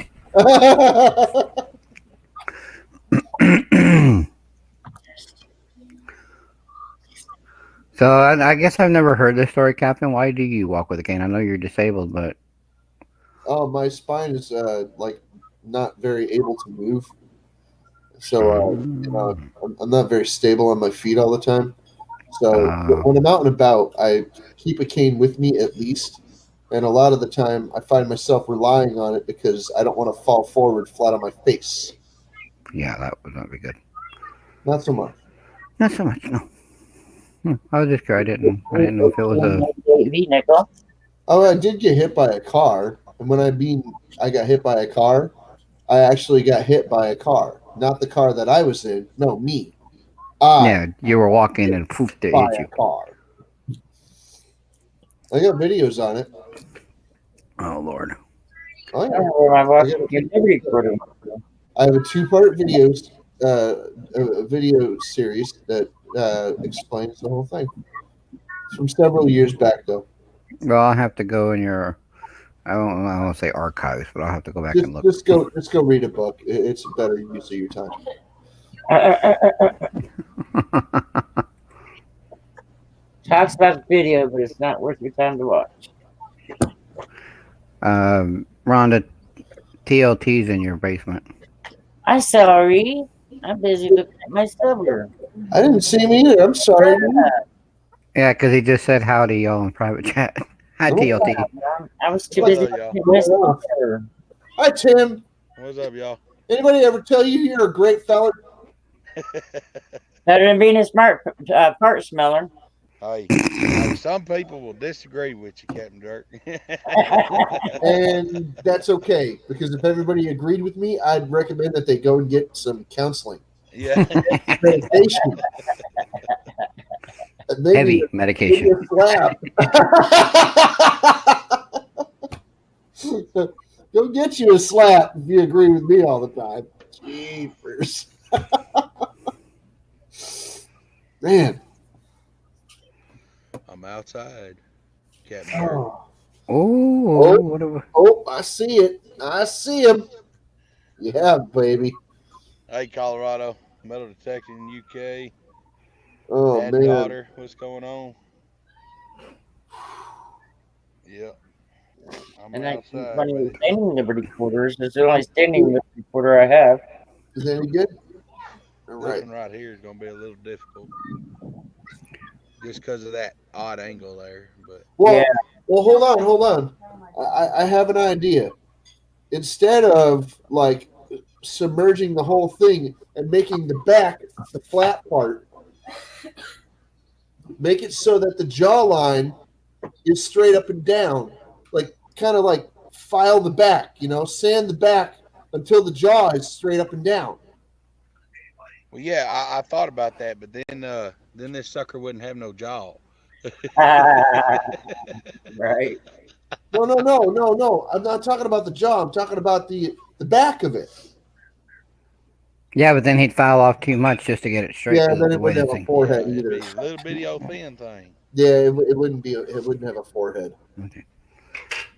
[SPEAKER 4] So I guess I've never heard this story, Captain. Why do you walk with a cane? I know you're disabled, but
[SPEAKER 3] Oh, my spine is like not very able to move, so I'm not very stable on my feet all the time. So when I'm out and about, I keep a cane with me at least, and a lot of the time I find myself relying on it because I don't want to fall forward flat on my face.
[SPEAKER 4] Yeah, that would not be good.
[SPEAKER 3] Not so much.
[SPEAKER 4] Not so much, no. I was just curious. I didn't know if it was a.
[SPEAKER 1] Nickel.
[SPEAKER 3] Oh, I did get hit by a car, and when I got hit by a car, I actually got hit by a car, not the car that I was in. No, me.
[SPEAKER 4] Yeah, you were walking and poof, it hit you.
[SPEAKER 3] Car. I got videos on it.
[SPEAKER 4] Oh Lord.
[SPEAKER 3] Oh, yeah. I have a 2-part video series that explains the whole thing. from several years back, though.
[SPEAKER 4] Well, I'll have to go in your. I won't say archives, but I'll have to go back and look.
[SPEAKER 3] Just go read a book. It's a better use of your time.
[SPEAKER 1] Talks about the video, but it's not worth your time to watch.
[SPEAKER 4] Rhonda, TLT's in your basement.
[SPEAKER 1] I'm sorry. I'm busy looking at my silver.
[SPEAKER 3] I didn't see him either. I'm sorry.
[SPEAKER 4] Yeah, because he just said howdy, y'all, in private chat. Hi, TLT.
[SPEAKER 1] I was too
[SPEAKER 7] What's
[SPEAKER 1] busy
[SPEAKER 7] up, y'all?
[SPEAKER 1] looking at my silver.
[SPEAKER 3] Hi, Tim.
[SPEAKER 7] What's up, y'all?
[SPEAKER 3] Anybody ever tell you you're a great fella?
[SPEAKER 1] Better than being a smart part smeller.
[SPEAKER 7] Hey, some people will disagree with you, Captain Dirk.
[SPEAKER 3] And that's okay, because if everybody agreed with me, I'd recommend that they go and get some counseling.
[SPEAKER 7] Yeah.
[SPEAKER 3] Medication. Maybe
[SPEAKER 4] Heavy medication.
[SPEAKER 3] a slap. Go get you a slap if you agree with me all the time. Jeepers. Man.
[SPEAKER 7] I'm outside, Captain Dirk.
[SPEAKER 4] Oh, what a,
[SPEAKER 3] Oh, I see it. I see him. Yeah, baby.
[SPEAKER 7] Hey, Colorado, metal detecting UK.
[SPEAKER 3] Oh,
[SPEAKER 7] Dad,
[SPEAKER 3] man.
[SPEAKER 7] daughter, what's going on? Yep. I'm
[SPEAKER 1] And I keep
[SPEAKER 7] outside.
[SPEAKER 1] running
[SPEAKER 7] Buddy.
[SPEAKER 1] with standing Liberty quarters. It's the only standing Liberty quarter I have.
[SPEAKER 3] Is that any good? All
[SPEAKER 7] This
[SPEAKER 3] right.
[SPEAKER 7] one right here is going to be a little difficult. Just because of that odd angle there. But
[SPEAKER 3] Well,
[SPEAKER 1] Yeah.
[SPEAKER 3] well, hold on. I have an idea. Instead of like submerging the whole thing and making the back the flat part, make it so that the jawline is straight up and down, like kind of like file the back, sand the back until the jaw is straight up and down.
[SPEAKER 7] well, yeah, I thought about that, but then this sucker wouldn't have no jaw.
[SPEAKER 1] Right.
[SPEAKER 3] No. I'm not talking about the jaw. I'm talking about the back of it.
[SPEAKER 4] yeah, but then he'd file off too much just to get it straight.
[SPEAKER 3] Yeah,
[SPEAKER 4] the,
[SPEAKER 3] then
[SPEAKER 4] the
[SPEAKER 3] it
[SPEAKER 4] way
[SPEAKER 3] wouldn't
[SPEAKER 4] the
[SPEAKER 3] have a
[SPEAKER 4] thing.
[SPEAKER 3] forehead
[SPEAKER 7] It'd
[SPEAKER 3] either.
[SPEAKER 7] be a little bitty old thin thing.
[SPEAKER 3] Yeah, it wouldn't be. It wouldn't have a forehead.
[SPEAKER 4] Okay.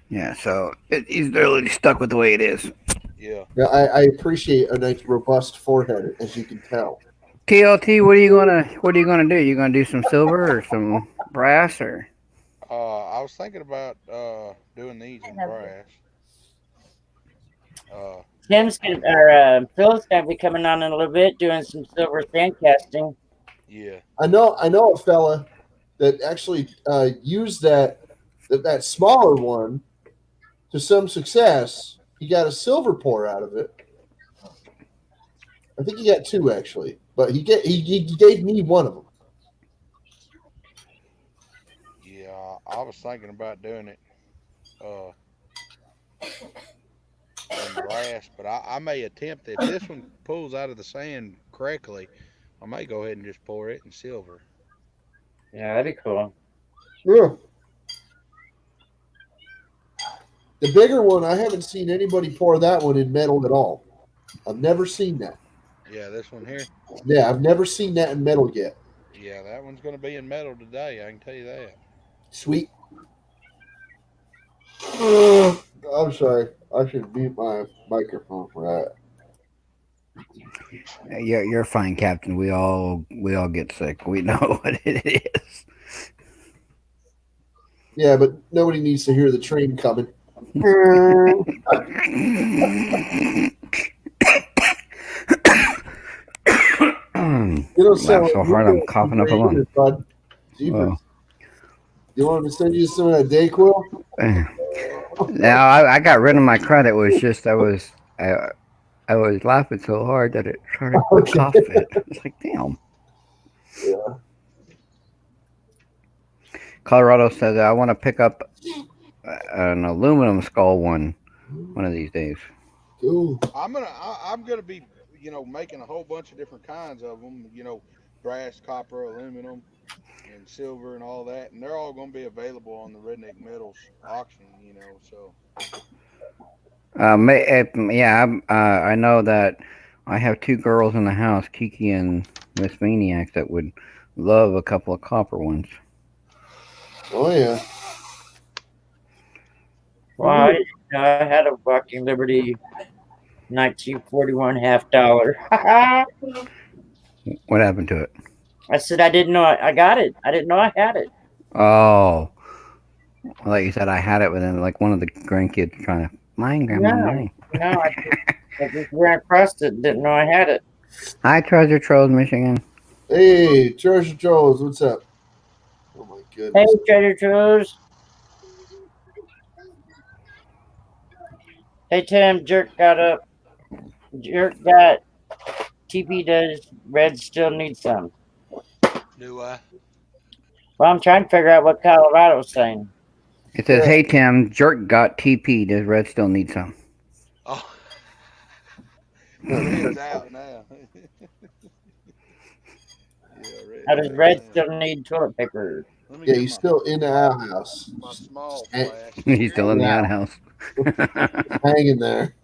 [SPEAKER 4] Yeah, so he's literally stuck with the way it is.
[SPEAKER 7] Yeah.
[SPEAKER 3] Yeah, I appreciate a nice robust forehead, as you can tell.
[SPEAKER 4] TLT, what are you gonna do? You gonna do some silver or some brass or?
[SPEAKER 7] I was thinking about doing these in brass.
[SPEAKER 1] Phil's gonna be coming on in a little bit, doing some silver sand casting.
[SPEAKER 7] Yeah.
[SPEAKER 3] I know a fella that actually used that smaller one to some success. He got a silver pour out of it. I think he got two actually, but he gave me one of them.
[SPEAKER 7] Yeah, I was thinking about doing it in brass, but I may attempt it. If this one pulls out of the sand correctly, I may go ahead and just pour it in silver.
[SPEAKER 1] Yeah, that'd be cool.
[SPEAKER 3] Yeah. The bigger one, I haven't seen anybody pour that one in metal at all. I've never seen that.
[SPEAKER 7] Yeah, this one here.
[SPEAKER 3] Yeah, I've never seen that in metal yet.
[SPEAKER 7] Yeah, that one's going to be in metal today. I can tell you that.
[SPEAKER 3] Sweet. I'm sorry. I should mute my microphone for that.
[SPEAKER 4] You're fine, Captain. We all get sick. We know what it is.
[SPEAKER 3] Yeah, but nobody needs to hear the train coming.
[SPEAKER 4] Laugh so hard I'm coughing up a lung.
[SPEAKER 3] You want me to send you some of that Dayquil?
[SPEAKER 4] Now I got rid of my crud. It was just I was laughing so hard that it started coughing. It's like damn.
[SPEAKER 3] Yeah.
[SPEAKER 4] Colorado says I want to pick up an aluminum skull one of these days.
[SPEAKER 3] Cool.
[SPEAKER 7] I'm gonna be making a whole bunch of different kinds of them. Brass, copper, aluminum, and silver, and all that, and they're all gonna be available on the Redneck Metals auction. So.
[SPEAKER 4] I know that I have two girls in the house, Kiki and Miss Maniac, that would love a couple of copper ones.
[SPEAKER 3] Oh yeah.
[SPEAKER 1] Well, I didn't know I had a Walking Liberty 1941 $half. I
[SPEAKER 4] What happened to it?
[SPEAKER 1] said I didn't know I got it. I didn't know I had it.
[SPEAKER 4] Oh, like you said, I had it, but then like one of the grandkids trying to mine, grandma,
[SPEAKER 1] No,
[SPEAKER 4] mine.
[SPEAKER 1] no, I just ran across it. Didn't know I had it.
[SPEAKER 4] Hi, Treasure Trove, Michigan.
[SPEAKER 3] Hey, Treasure Trolls, what's up? Oh my
[SPEAKER 1] Hey,
[SPEAKER 3] goodness.
[SPEAKER 1] Trader Joe's. Hey, Tim. Jerk got up. Jerk got TP. Does Red still need some?
[SPEAKER 7] Do I?
[SPEAKER 1] Well, I'm trying to figure out what Colorado's saying.
[SPEAKER 4] It says,
[SPEAKER 3] Yeah.
[SPEAKER 4] "Hey Tim, Jerk got TP. Does Red still need some?"
[SPEAKER 7] Oh, Red's out now. Yeah,
[SPEAKER 1] How
[SPEAKER 7] Red's
[SPEAKER 1] does
[SPEAKER 7] out
[SPEAKER 1] Red
[SPEAKER 7] now.
[SPEAKER 1] still need toilet paper?
[SPEAKER 7] Let me
[SPEAKER 3] Yeah,
[SPEAKER 7] get
[SPEAKER 3] he's still in the outhouse.
[SPEAKER 7] my small
[SPEAKER 3] hang-
[SPEAKER 7] flask.
[SPEAKER 4] He's still in the
[SPEAKER 3] Yeah.
[SPEAKER 4] outhouse.
[SPEAKER 3] hanging there.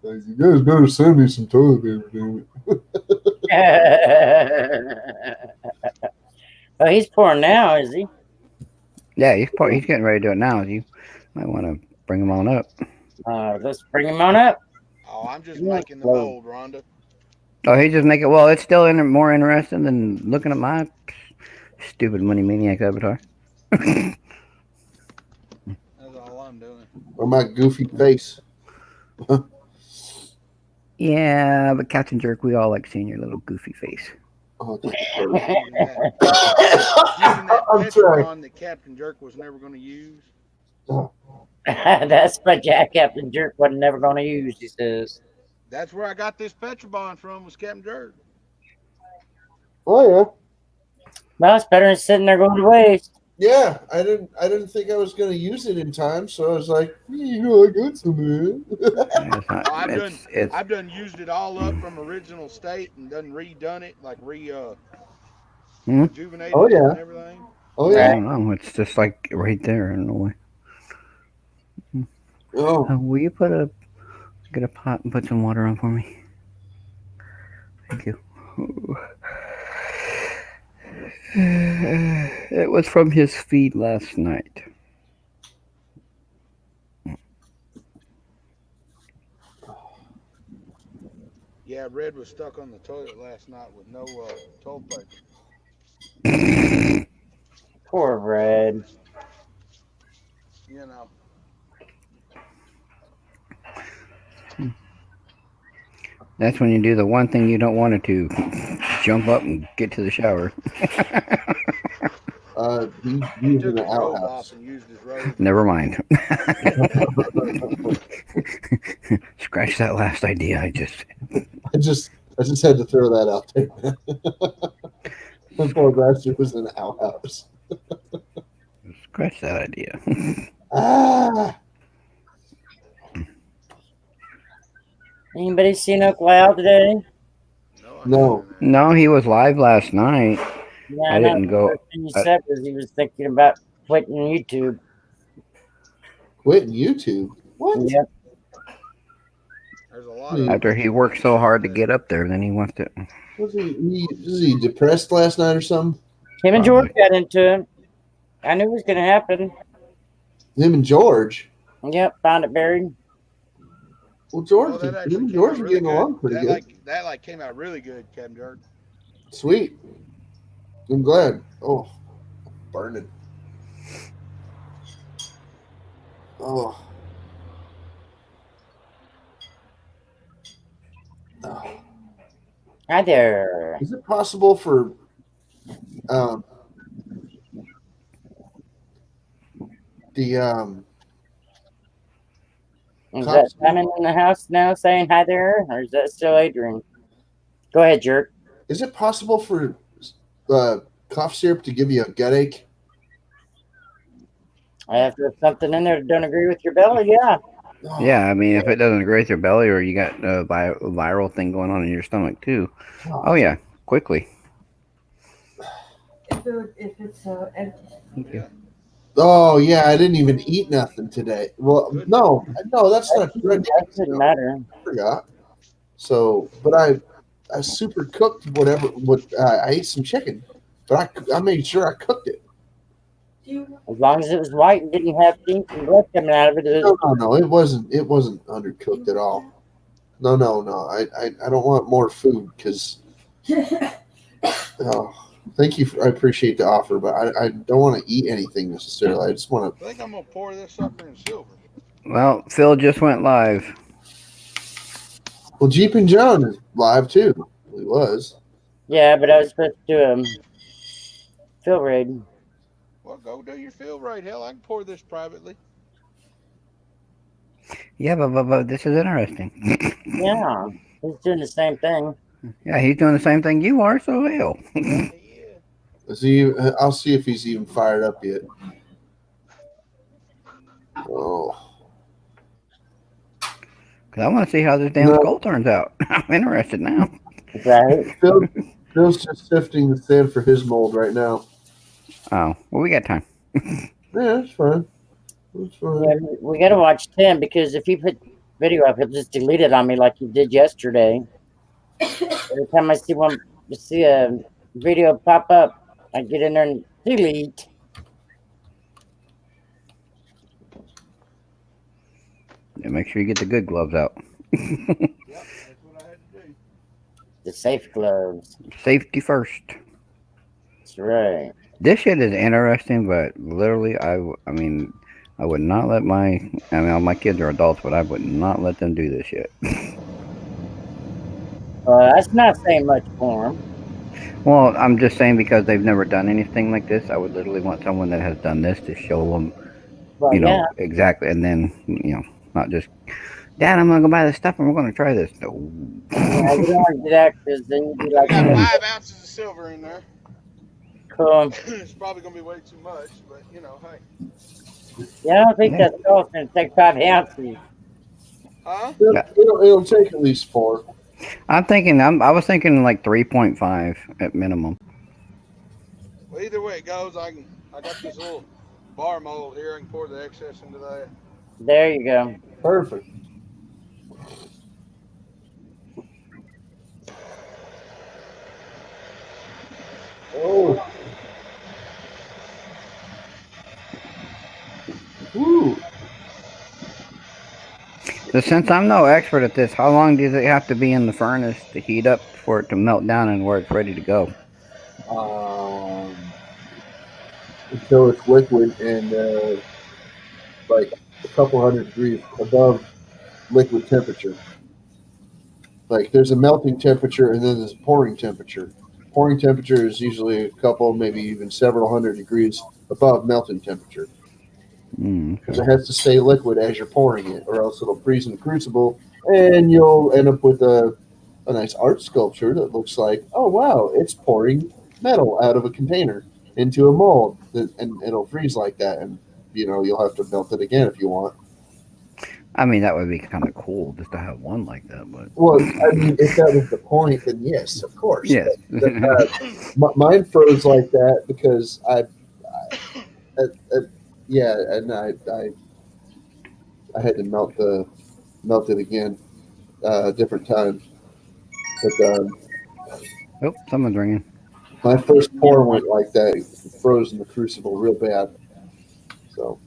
[SPEAKER 3] Like, you guys better send me some toilet paper, damn it.
[SPEAKER 1] Oh, he's pouring now, is he?
[SPEAKER 4] Yeah, he's getting ready to do it now. You might want to bring him on up.
[SPEAKER 1] Let's bring him on up.
[SPEAKER 7] Oh, I'm just
[SPEAKER 1] Yeah.
[SPEAKER 7] making the mold, Rhonda.
[SPEAKER 4] Oh, he just make it. Well, it's still more interesting than looking at my stupid money maniac avatar.
[SPEAKER 7] That's all I'm doing.
[SPEAKER 3] Or my goofy face.
[SPEAKER 4] Yeah, but Captain Jerk, we all like seeing your little goofy face.
[SPEAKER 3] Oh,
[SPEAKER 7] Using that
[SPEAKER 3] I'm sorry.
[SPEAKER 7] Petrobond that Captain Jerk was never going to use.
[SPEAKER 1] That's what Jack Captain Jerk was never going to use, he says.
[SPEAKER 7] That's where I got this Petrobond from, was Captain Jerk.
[SPEAKER 3] Oh yeah.
[SPEAKER 1] Well, it's better than sitting there going to waste.
[SPEAKER 3] Yeah, I didn't think I was gonna use it in time, so I was like, I got some of it.
[SPEAKER 4] It's not,
[SPEAKER 7] Oh,
[SPEAKER 4] it's
[SPEAKER 7] I've done used it all up from original state and done redone it, like rejuvenated
[SPEAKER 3] Oh,
[SPEAKER 7] it
[SPEAKER 3] yeah.
[SPEAKER 7] and everything.
[SPEAKER 3] Oh
[SPEAKER 4] I
[SPEAKER 3] yeah.
[SPEAKER 4] don't know. It's just like right there. I don't know why.
[SPEAKER 3] Oh,
[SPEAKER 4] Will you get a pot and put some water on for me? Thank you. It was from his feed last night.
[SPEAKER 7] Yeah, Red was stuck on the toilet last night with no toilet paper.
[SPEAKER 1] Poor Red.
[SPEAKER 7] You know.
[SPEAKER 4] That's when you do the one thing you don't want to do: jump up and get to the shower.
[SPEAKER 3] he's
[SPEAKER 7] He
[SPEAKER 3] using
[SPEAKER 7] took
[SPEAKER 3] the
[SPEAKER 7] his robe off
[SPEAKER 3] outhouse.
[SPEAKER 7] and used his robe.
[SPEAKER 4] Never mind. Scratch that last idea I just.
[SPEAKER 3] I just had to throw that out there. Poor bastard was in the outhouse.
[SPEAKER 4] Scratch that idea.
[SPEAKER 3] Ah,
[SPEAKER 1] Anybody seen Uncle Al today?
[SPEAKER 3] No.
[SPEAKER 4] No, he was live last night.
[SPEAKER 1] Yeah,
[SPEAKER 4] I didn't
[SPEAKER 1] The
[SPEAKER 4] go.
[SPEAKER 1] first thing he said was he was thinking about quitting YouTube.
[SPEAKER 3] Quitting YouTube. What?
[SPEAKER 1] Yep.
[SPEAKER 7] There's a lot of
[SPEAKER 4] After he worked so hard to get up there, then he wants to.
[SPEAKER 3] Was he depressed last night or something?
[SPEAKER 1] Him and
[SPEAKER 4] Probably.
[SPEAKER 1] George got into it. I knew it was going to happen.
[SPEAKER 3] Him and George.
[SPEAKER 1] Yep, found it buried.
[SPEAKER 3] Well, George,
[SPEAKER 7] Oh, that
[SPEAKER 3] him
[SPEAKER 7] actually
[SPEAKER 3] and
[SPEAKER 7] came
[SPEAKER 3] George
[SPEAKER 7] out
[SPEAKER 3] are
[SPEAKER 7] really
[SPEAKER 3] getting along
[SPEAKER 7] good.
[SPEAKER 3] pretty good.
[SPEAKER 7] That came out really good, Captain Jerk.
[SPEAKER 3] Sweet. I'm glad. Oh, burning. Oh. Oh.
[SPEAKER 1] Hi there.
[SPEAKER 3] Is it possible for the
[SPEAKER 1] Is that
[SPEAKER 3] cops?
[SPEAKER 1] Simon in the house now saying hi there? Or is that still Adrian? Go ahead, Jerk.
[SPEAKER 3] Is it possible for cough syrup to give you a gut ache?
[SPEAKER 1] If there's something in there that don't agree with your belly, yeah.
[SPEAKER 3] Oh,
[SPEAKER 4] Yeah, I mean, if it doesn't agree with your belly or you got a viral thing going on in your stomach too. Oh yeah, quickly.
[SPEAKER 6] If it's empty.
[SPEAKER 4] Thank you.
[SPEAKER 3] Oh yeah, I didn't even eat nothing today. Well, no, that's not
[SPEAKER 1] That
[SPEAKER 3] ridiculous.
[SPEAKER 1] doesn't matter.
[SPEAKER 3] I forgot. So, but I super cooked whatever. I ate some chicken, but I made sure I cooked it.
[SPEAKER 1] As long as it was white and didn't have ink and blood coming out of it, it was
[SPEAKER 3] No. It wasn't undercooked at all. No. I don't want more food because. Oh, thank you. I appreciate the offer, but I don't want to eat anything necessarily. I just want
[SPEAKER 7] I think I'm gonna pour this sucker in silver.
[SPEAKER 4] Well, Phil just went live.
[SPEAKER 3] Well, Jeep and John is live too. He was.
[SPEAKER 1] yeah, but I was supposed to do a fill raid.
[SPEAKER 7] Well, go do your fill right. Hell, I can pour this privately.
[SPEAKER 4] Yeah, but this is interesting.
[SPEAKER 1] Yeah, he's doing the same thing.
[SPEAKER 4] Yeah, he's doing the same thing you are, so hell.
[SPEAKER 7] Yeah.
[SPEAKER 3] Is he? I'll see if he's even fired up yet. Oh.
[SPEAKER 4] Because I want to see how this damn
[SPEAKER 3] No.
[SPEAKER 4] skull turns out. I'm interested now.
[SPEAKER 1] Right?
[SPEAKER 3] Phil's just sifting the sand for his mold right now.
[SPEAKER 4] Oh, well, we got time.
[SPEAKER 3] Yeah, that's fine. That's fine.
[SPEAKER 1] Yeah, we got to watch Tim because if he put video up, he'll just delete it on me like he did yesterday. Every time I see a video pop up, I get in there and delete.
[SPEAKER 4] Yeah, make sure you get the good gloves out.
[SPEAKER 7] Yep, that's what I had to do.
[SPEAKER 1] The safe gloves.
[SPEAKER 4] Safety first.
[SPEAKER 1] That's right.
[SPEAKER 4] This shit is interesting, but literally, I mean, I would not let all my kids are adults, but I would not let them do this shit.
[SPEAKER 1] That's not saying much for him.
[SPEAKER 4] Well, I'm just saying because they've never done anything like this. I would literally want someone that has done this to show them,
[SPEAKER 1] Well, yeah.
[SPEAKER 4] exactly, and then not just, Dad, I'm gonna go buy this stuff and we're gonna try this. No.
[SPEAKER 1] Yeah, you don't want to do that because then you'd be
[SPEAKER 7] I
[SPEAKER 1] like,
[SPEAKER 7] got
[SPEAKER 1] "Yeah,
[SPEAKER 7] 5 ounces of silver in there.
[SPEAKER 1] cool."
[SPEAKER 7] It's probably gonna be way too much, but hey.
[SPEAKER 1] Yeah, I don't think
[SPEAKER 4] Yeah.
[SPEAKER 1] that's all. It's going to take 5 ounces.
[SPEAKER 7] Huh?
[SPEAKER 3] It'll take at least 4.
[SPEAKER 4] I was thinking like 3.5 at minimum.
[SPEAKER 7] Well, either way it goes, I got this little bar mold here. I can pour the excess into that.
[SPEAKER 1] There you go.
[SPEAKER 3] Perfect. Oh. Woo.
[SPEAKER 4] So since I'm no expert at this, how long does it have to be in the furnace to heat up for it to melt down and where it's ready to go?
[SPEAKER 3] Until it's liquid and like a couple hundred degrees above liquid temperature. Like there's a melting temperature and then there's a pouring temperature. Pouring temperature is usually a couple, maybe even several hundred degrees above melting temperature because it has to stay liquid as you're pouring it, or else it'll freeze in the crucible, and you'll end up with a nice art sculpture that looks like, oh wow, it's pouring metal out of a container into a mold, and it'll freeze like that, and you'll have to melt it again if you want.
[SPEAKER 4] I mean, that would be kind of cool just to have one like that, but
[SPEAKER 3] Well, I mean, if that was the point, then yes, of course.
[SPEAKER 4] yes.
[SPEAKER 3] Mine froze like that because yeah, and I had to melt it again, different times. But
[SPEAKER 4] Oh, someone's ringing.
[SPEAKER 3] my first pour went like that. It froze in the crucible real bad. So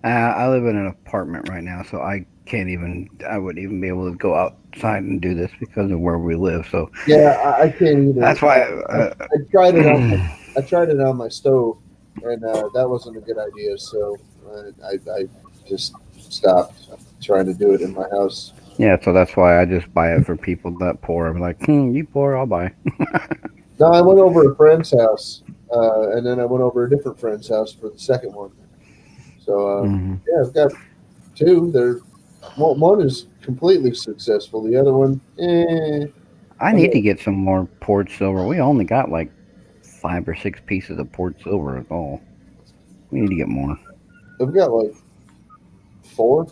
[SPEAKER 4] I live in an apartment right now, so I wouldn't even be able to go outside and do this because of where we live. So
[SPEAKER 3] yeah, I can't either.
[SPEAKER 4] that's why
[SPEAKER 3] I tried it on. I tried it on my stove, and that wasn't a good idea. So I just stopped trying to do it in my house.
[SPEAKER 4] yeah, so that's why I just buy it for people that pour. I'm like, you pour, I'll buy.
[SPEAKER 3] No, I went over a friend's house, and then I went over a different friend's house for the second one. So yeah, I've got 2. One is completely successful. The other one,
[SPEAKER 4] I need to get some more poured silver. We only got like 5 or 6 pieces of poured silver at all. We need to get more.
[SPEAKER 3] I've got like 4,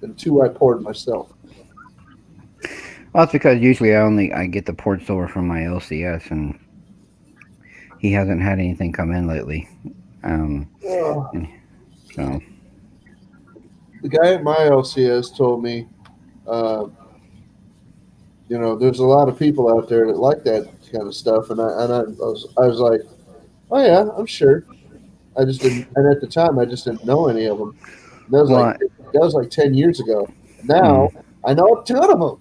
[SPEAKER 3] and 2 I poured myself.
[SPEAKER 4] Well, that's because usually I get the poured silver from my LCS, and he hasn't had anything come in lately. So
[SPEAKER 3] The guy at my LCS told me there's a lot of people out there that like that kind of stuff, and I was like, oh yeah, I'm sure. I just didn't, and at the time, I just didn't know any of them.
[SPEAKER 4] Well,
[SPEAKER 3] That was like 10 years ago. Now
[SPEAKER 4] mm.
[SPEAKER 3] I know a ton of them,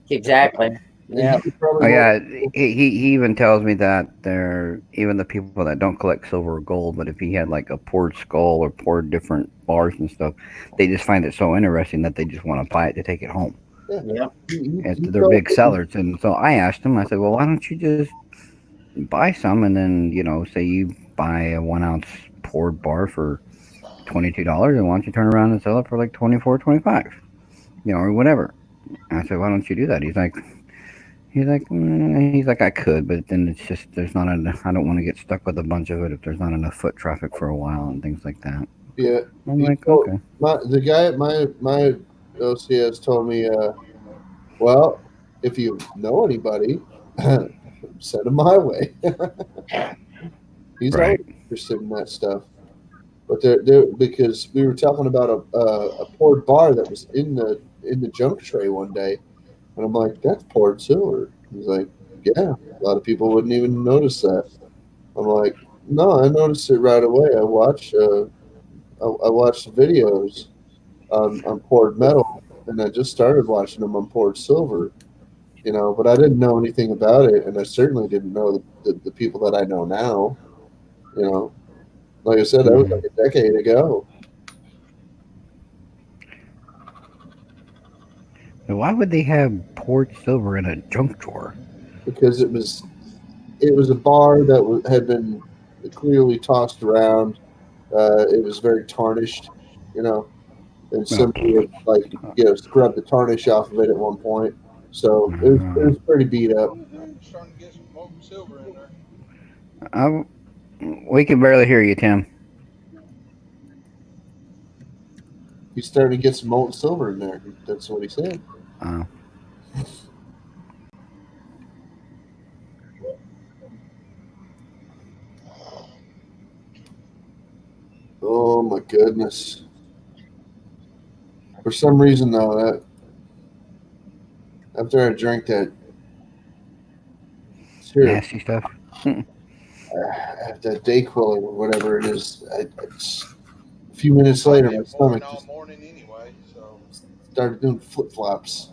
[SPEAKER 1] Exactly.
[SPEAKER 3] and
[SPEAKER 1] Yeah.
[SPEAKER 3] he probably
[SPEAKER 4] Oh
[SPEAKER 3] won't.
[SPEAKER 4] yeah, he even tells me that they're even the people that don't collect silver or gold, but if he had like a poured skull or poured different bars and stuff, they just find it so interesting that they just want to buy it to take it home.
[SPEAKER 3] Yeah,
[SPEAKER 1] Yep.
[SPEAKER 3] he
[SPEAKER 4] They're
[SPEAKER 3] told
[SPEAKER 4] big
[SPEAKER 3] me,
[SPEAKER 4] sellers, and so I asked him. I said, "Well, why don't you just buy some, and then say you buy a 1 ounce poured bar for $22, and why don't you turn around and sell it for like 24, 25, or whatever?" And I said, "Why don't you do that?" He's like, I could, but then it's just there's not enough. I don't want to get stuck with a bunch of it if there's not enough foot traffic for a while and things like that.
[SPEAKER 3] yeah,
[SPEAKER 4] I'm
[SPEAKER 3] he
[SPEAKER 4] like,
[SPEAKER 3] told
[SPEAKER 4] okay,
[SPEAKER 3] the guy at my OCS told me, well, if you know anybody, send them my way. He's always
[SPEAKER 4] right.
[SPEAKER 3] interested in that stuff. But because we were talking about a poured bar that was in the junk tray one day, and I'm like, that's poured silver. He's like, yeah, a lot of people wouldn't even notice that. I'm like, no, I noticed it right away. I watched videos on poured metal, and I just started watching them on poured silver. But I didn't know anything about it, and I certainly didn't know the people that I know now. You know, like I said, that was
[SPEAKER 4] Hmm.
[SPEAKER 3] like a decade ago.
[SPEAKER 4] Why would they have poured silver in a junk drawer?
[SPEAKER 3] Because it was a bar that had been clearly tossed around. It was very tarnished, you know, and
[SPEAKER 4] Oh,
[SPEAKER 3] somebody had scrubbed the tarnish off of it at one point. So it was
[SPEAKER 4] uh,
[SPEAKER 3] pretty beat up.
[SPEAKER 7] Woohoo! Starting to get some molten silver in there.
[SPEAKER 4] I, we can barely hear you, Tim.
[SPEAKER 3] He's starting to get some molten silver in there. That's what he said.
[SPEAKER 4] Uh,
[SPEAKER 3] Oh my goodness! For some reason, though, that after I drank that syrup,
[SPEAKER 4] nasty stuff.
[SPEAKER 3] that Dayquil or whatever it is, a few minutes
[SPEAKER 7] I've
[SPEAKER 3] later, my
[SPEAKER 7] been pouring
[SPEAKER 3] stomach
[SPEAKER 7] all
[SPEAKER 3] just
[SPEAKER 7] morning anyway, so
[SPEAKER 3] started doing flip flops.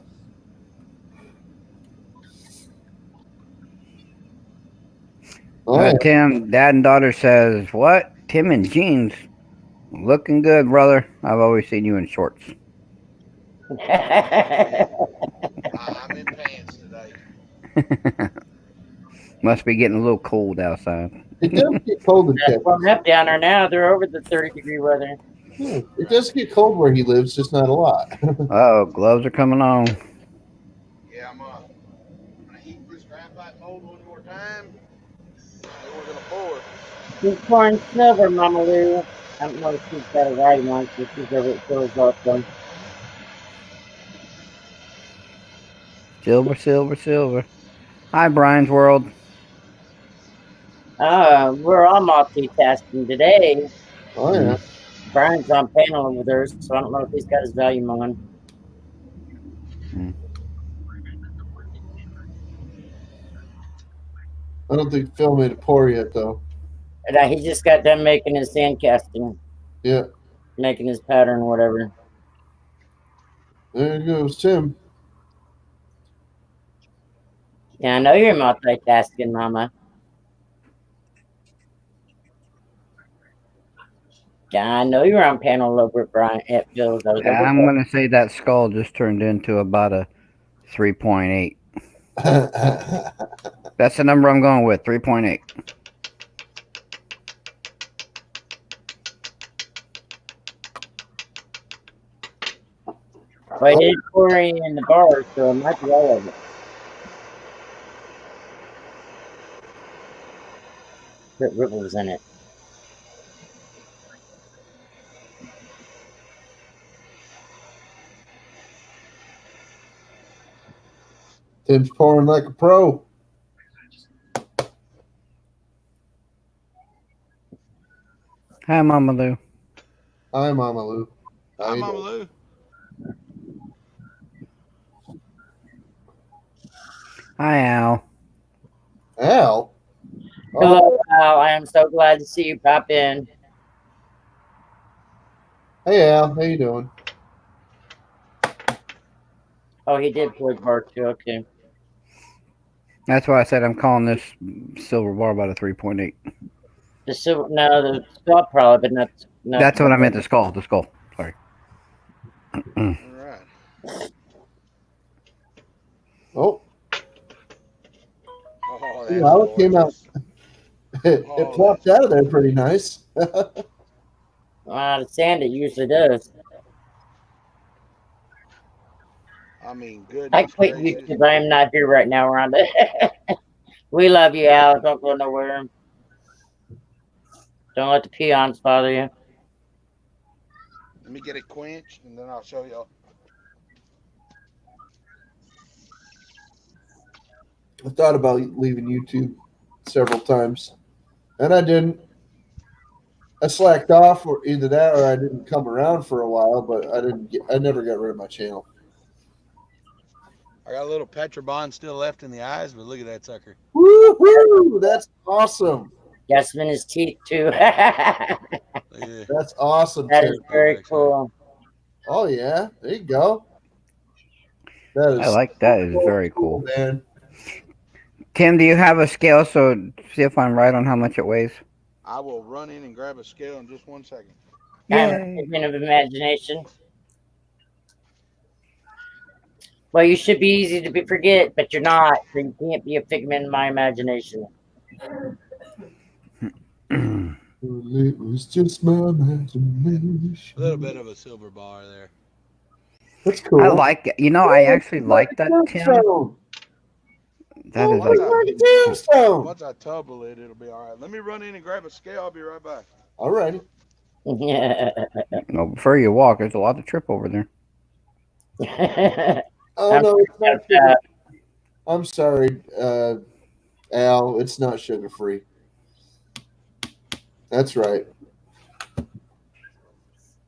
[SPEAKER 3] Oh yeah.
[SPEAKER 4] Tim, dad and daughter says, "What? Tim in jeans, looking good, brother. I've always seen you in shorts."
[SPEAKER 7] I'm in pants today.
[SPEAKER 4] Must be getting a little cold outside.
[SPEAKER 3] It does get cold in
[SPEAKER 1] That's warming
[SPEAKER 3] Texas.
[SPEAKER 1] up down there now. They're over the 30-degree weather.
[SPEAKER 3] Yeah, it does get cold where he lives, just not a lot.
[SPEAKER 4] Oh, gloves are coming on.
[SPEAKER 7] Yeah, I'm gonna heat this graphite mold one more time. Then we're gonna pour.
[SPEAKER 1] She's pouring silver, Mama Lou. I don't know if she's got a writing on, so she's over at Phil's also.
[SPEAKER 4] Silver, silver, silver. Hi, Brian's World.
[SPEAKER 1] We're all multitasking today.
[SPEAKER 3] Oh yeah.
[SPEAKER 4] Mm.
[SPEAKER 1] Brian's on panel over there, so I don't know if he's got his volume on.
[SPEAKER 4] Mm.
[SPEAKER 3] I don't think Phil made a pour yet though.
[SPEAKER 1] And he just got done making his sand casting,
[SPEAKER 3] Yeah.
[SPEAKER 1] making his pattern, whatever.
[SPEAKER 3] There goes Tim.
[SPEAKER 1] Yeah, I know you're multitasking, Mama. Yeah, I know you're on panel over at Brian at Phil's. I was over
[SPEAKER 4] I'm
[SPEAKER 1] there.
[SPEAKER 4] gonna say that skull just turned into about a 3.8. That's the number I'm going with. 3.8.
[SPEAKER 1] But I did pour in the bar, so it might be all of it. Put ripples in it.
[SPEAKER 3] Tim's pouring like a pro.
[SPEAKER 4] Hi, Mama Lou.
[SPEAKER 3] Hi, Mama Lou. How
[SPEAKER 7] Hi,
[SPEAKER 3] you
[SPEAKER 7] Mama
[SPEAKER 3] doing?
[SPEAKER 7] Lou.
[SPEAKER 4] Hi, Al.
[SPEAKER 3] Al.
[SPEAKER 1] Hello, Al. I am so glad to see you pop in.
[SPEAKER 3] Hey Al, how you doing?
[SPEAKER 1] Oh, he did play part two. Okay.
[SPEAKER 4] That's why I said I'm calling this silver bar about a 3.8.
[SPEAKER 1] The silver, no, the skull probably, but not.
[SPEAKER 4] That's what I meant. The skull. The skull. Sorry.
[SPEAKER 7] All right.
[SPEAKER 3] Oh,
[SPEAKER 7] Oh, that's
[SPEAKER 3] wow, it came out.
[SPEAKER 7] gorgeous.
[SPEAKER 3] It
[SPEAKER 7] Oh,
[SPEAKER 3] plopped
[SPEAKER 7] that's
[SPEAKER 3] out of there
[SPEAKER 7] gorgeous.
[SPEAKER 3] pretty nice.
[SPEAKER 1] The sand it usually does.
[SPEAKER 7] I mean,
[SPEAKER 1] I
[SPEAKER 7] goodness
[SPEAKER 1] quit
[SPEAKER 7] gracious.
[SPEAKER 1] YouTube. I am not here right now, Rhonda. We love you, Al. Don't go nowhere. Don't let the peons bother you.
[SPEAKER 7] Let me get it quenched, and then I'll show y'all.
[SPEAKER 3] I thought about leaving YouTube several times, and I didn't. I slacked off, or either that, or I didn't come around for a while. But I didn't. I never got rid of my channel.
[SPEAKER 7] I got a little Petrobond still left in the eyes, but look at that sucker.
[SPEAKER 3] Woohoo! That's awesome.
[SPEAKER 1] Yes, in his teeth too.
[SPEAKER 7] Look at
[SPEAKER 3] That's awesome,
[SPEAKER 1] That
[SPEAKER 3] Tim.
[SPEAKER 1] is very cool.
[SPEAKER 3] Oh yeah, there you go. That
[SPEAKER 4] I
[SPEAKER 3] is
[SPEAKER 4] like that. Is very cool.
[SPEAKER 3] man.
[SPEAKER 4] Tim, do you have a scale so see if I'm right on how much it weighs?
[SPEAKER 7] I will run in and grab a scale in just 1 second.
[SPEAKER 1] I'm a
[SPEAKER 4] Yay.
[SPEAKER 1] figment of imagination. Well, you should be easy to forget, but you're not. So you can't be a figment of my imagination.
[SPEAKER 3] It was just my imagination.
[SPEAKER 7] A little bit of a silver bar there.
[SPEAKER 3] That's cool.
[SPEAKER 4] I like it. You know, I actually like that, Tim.
[SPEAKER 3] Tombstone.
[SPEAKER 4] That is
[SPEAKER 7] Once
[SPEAKER 4] like
[SPEAKER 7] I,
[SPEAKER 3] Tombstone.
[SPEAKER 7] once I tubble it, it'll be all right. Let me run in and grab a scale. I'll be right back.
[SPEAKER 3] All righty.
[SPEAKER 1] Yeah.
[SPEAKER 4] no, before you walk, there's a lot of trip over there.
[SPEAKER 3] Oh
[SPEAKER 1] I'm
[SPEAKER 3] no, it's not
[SPEAKER 1] about
[SPEAKER 3] sugar.
[SPEAKER 1] that.
[SPEAKER 3] I'm sorry, Al. It's not sugar free. That's right.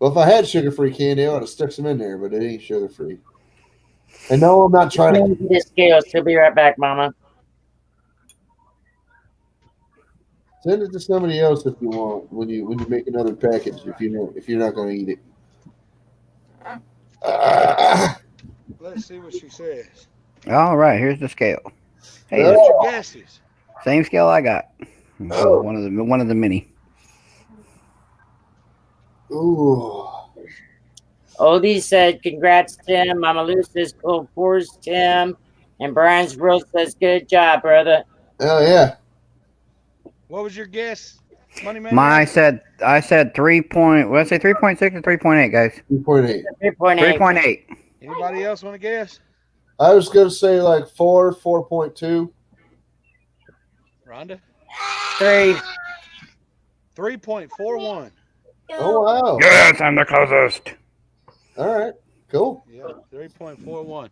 [SPEAKER 3] Well, if I had sugar free candy, I would have stuck some in there, but it ain't sugar free. And no, I'm not trying to.
[SPEAKER 1] This scale. She'll be right back, Mama.
[SPEAKER 3] Send it to somebody else if you want when you make another package. If you're not going to eat it.
[SPEAKER 7] Let's see what she says.
[SPEAKER 4] All right, here's the scale. Hey,
[SPEAKER 7] What's your guesses?
[SPEAKER 4] same scale I got.
[SPEAKER 3] Oh.
[SPEAKER 4] One of the mini.
[SPEAKER 3] Ooh.
[SPEAKER 1] Oldie said, "Congrats, Tim." Mama Lou says, "Cool pours, Tim." And Brian's World says, "Good job, brother."
[SPEAKER 3] Oh yeah.
[SPEAKER 7] What was your guess, Money Man?
[SPEAKER 4] I said 3 point. What did I say? 3.6 or 3.8, guys?
[SPEAKER 3] 3.8.
[SPEAKER 1] 3.8.
[SPEAKER 4] 3.8.
[SPEAKER 7] Anybody else want to guess?
[SPEAKER 3] I was going to say like 4.2.
[SPEAKER 7] Rhonda?
[SPEAKER 1] 3.
[SPEAKER 7] 3.41.
[SPEAKER 3] Oh wow.
[SPEAKER 4] Yes, I'm the closest.
[SPEAKER 3] All right. Cool.
[SPEAKER 7] Yeah, 3.41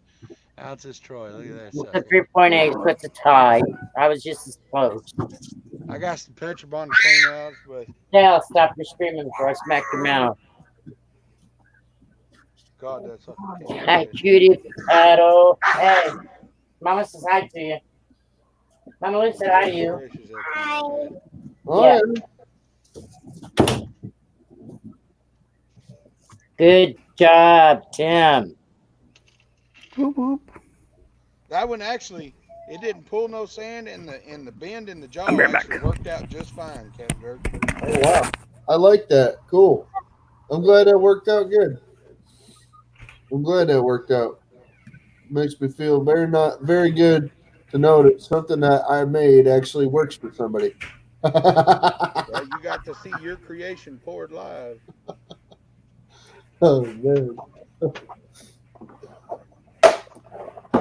[SPEAKER 7] ounces, Troy. Look at that
[SPEAKER 1] The
[SPEAKER 7] sucker.
[SPEAKER 1] 3.8 puts a tie. I was just as close.
[SPEAKER 7] I got some Petrobond to clean out, but
[SPEAKER 1] Dale, stop your screaming before I smack your mouth.
[SPEAKER 7] God, that sucker can't
[SPEAKER 1] Hi,
[SPEAKER 7] do it.
[SPEAKER 1] cutie paddle. Hey, Mama says hi to you. Mama Lou said hi to you.
[SPEAKER 7] Gracious, that can't do it.
[SPEAKER 3] Oh,
[SPEAKER 1] Yeah. Good job, Tim.
[SPEAKER 4] Whoop, whoop.
[SPEAKER 7] That one actually, it didn't pull no sand, and the bend in the jaw
[SPEAKER 4] I'll be right
[SPEAKER 7] actually
[SPEAKER 4] back.
[SPEAKER 7] worked out just fine, Captain Dirk.
[SPEAKER 3] Oh wow. I like that. Cool. I'm glad that worked out good. I'm glad that worked out. Makes me feel very good to know that something that I made actually works for somebody.
[SPEAKER 7] Yeah, you got to see your creation poured live.
[SPEAKER 3] Oh man.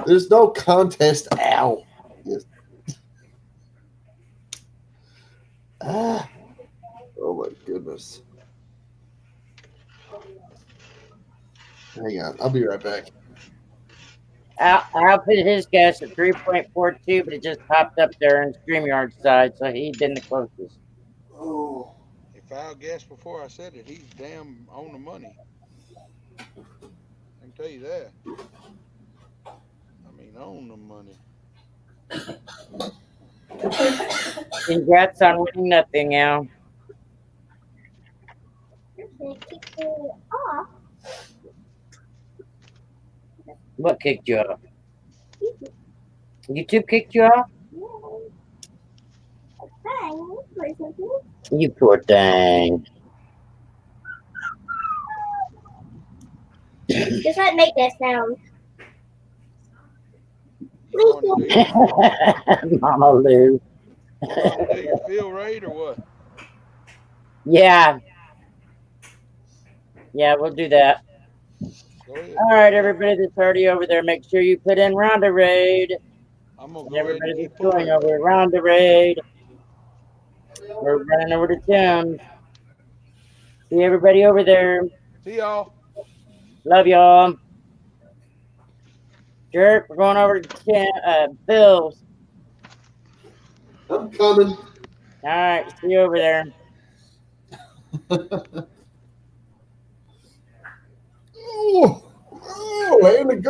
[SPEAKER 3] There's no contest. Ow. Yes. Ah. Oh my goodness. Hang on. I'll be right back.
[SPEAKER 1] Al put his guess at 3.42, but it just popped up there in StreamYard side, so he'd been the closest.
[SPEAKER 3] Oh.
[SPEAKER 7] If Al guessed before I said it, he's damn on the money. I can tell you that. I mean, on the money.
[SPEAKER 1] Congrats on winning that thing, Al. What kicked you off? YouTube kicked you off? You poor thing.
[SPEAKER 8] Just like make that sound.
[SPEAKER 7] You going to do your,
[SPEAKER 1] Mama Lou.
[SPEAKER 7] you going to do your field raid or what?
[SPEAKER 1] Yeah. Yeah, we'll do that.
[SPEAKER 7] Go ahead.
[SPEAKER 1] All right, everybody that's already over there, make sure you put in Ronda Raid.
[SPEAKER 7] I'm gonna
[SPEAKER 1] And
[SPEAKER 7] go ahead
[SPEAKER 1] everybody
[SPEAKER 7] and
[SPEAKER 1] that's
[SPEAKER 7] keep
[SPEAKER 1] going
[SPEAKER 7] pulling.
[SPEAKER 1] over at Ronda Raid. We're running over to Tim's. See everybody over there.
[SPEAKER 7] See y'all.
[SPEAKER 1] Love y'all. Jerk, we're going over to Bill's.
[SPEAKER 3] I'm coming.
[SPEAKER 1] All right, see you over there.
[SPEAKER 3] Oh, and the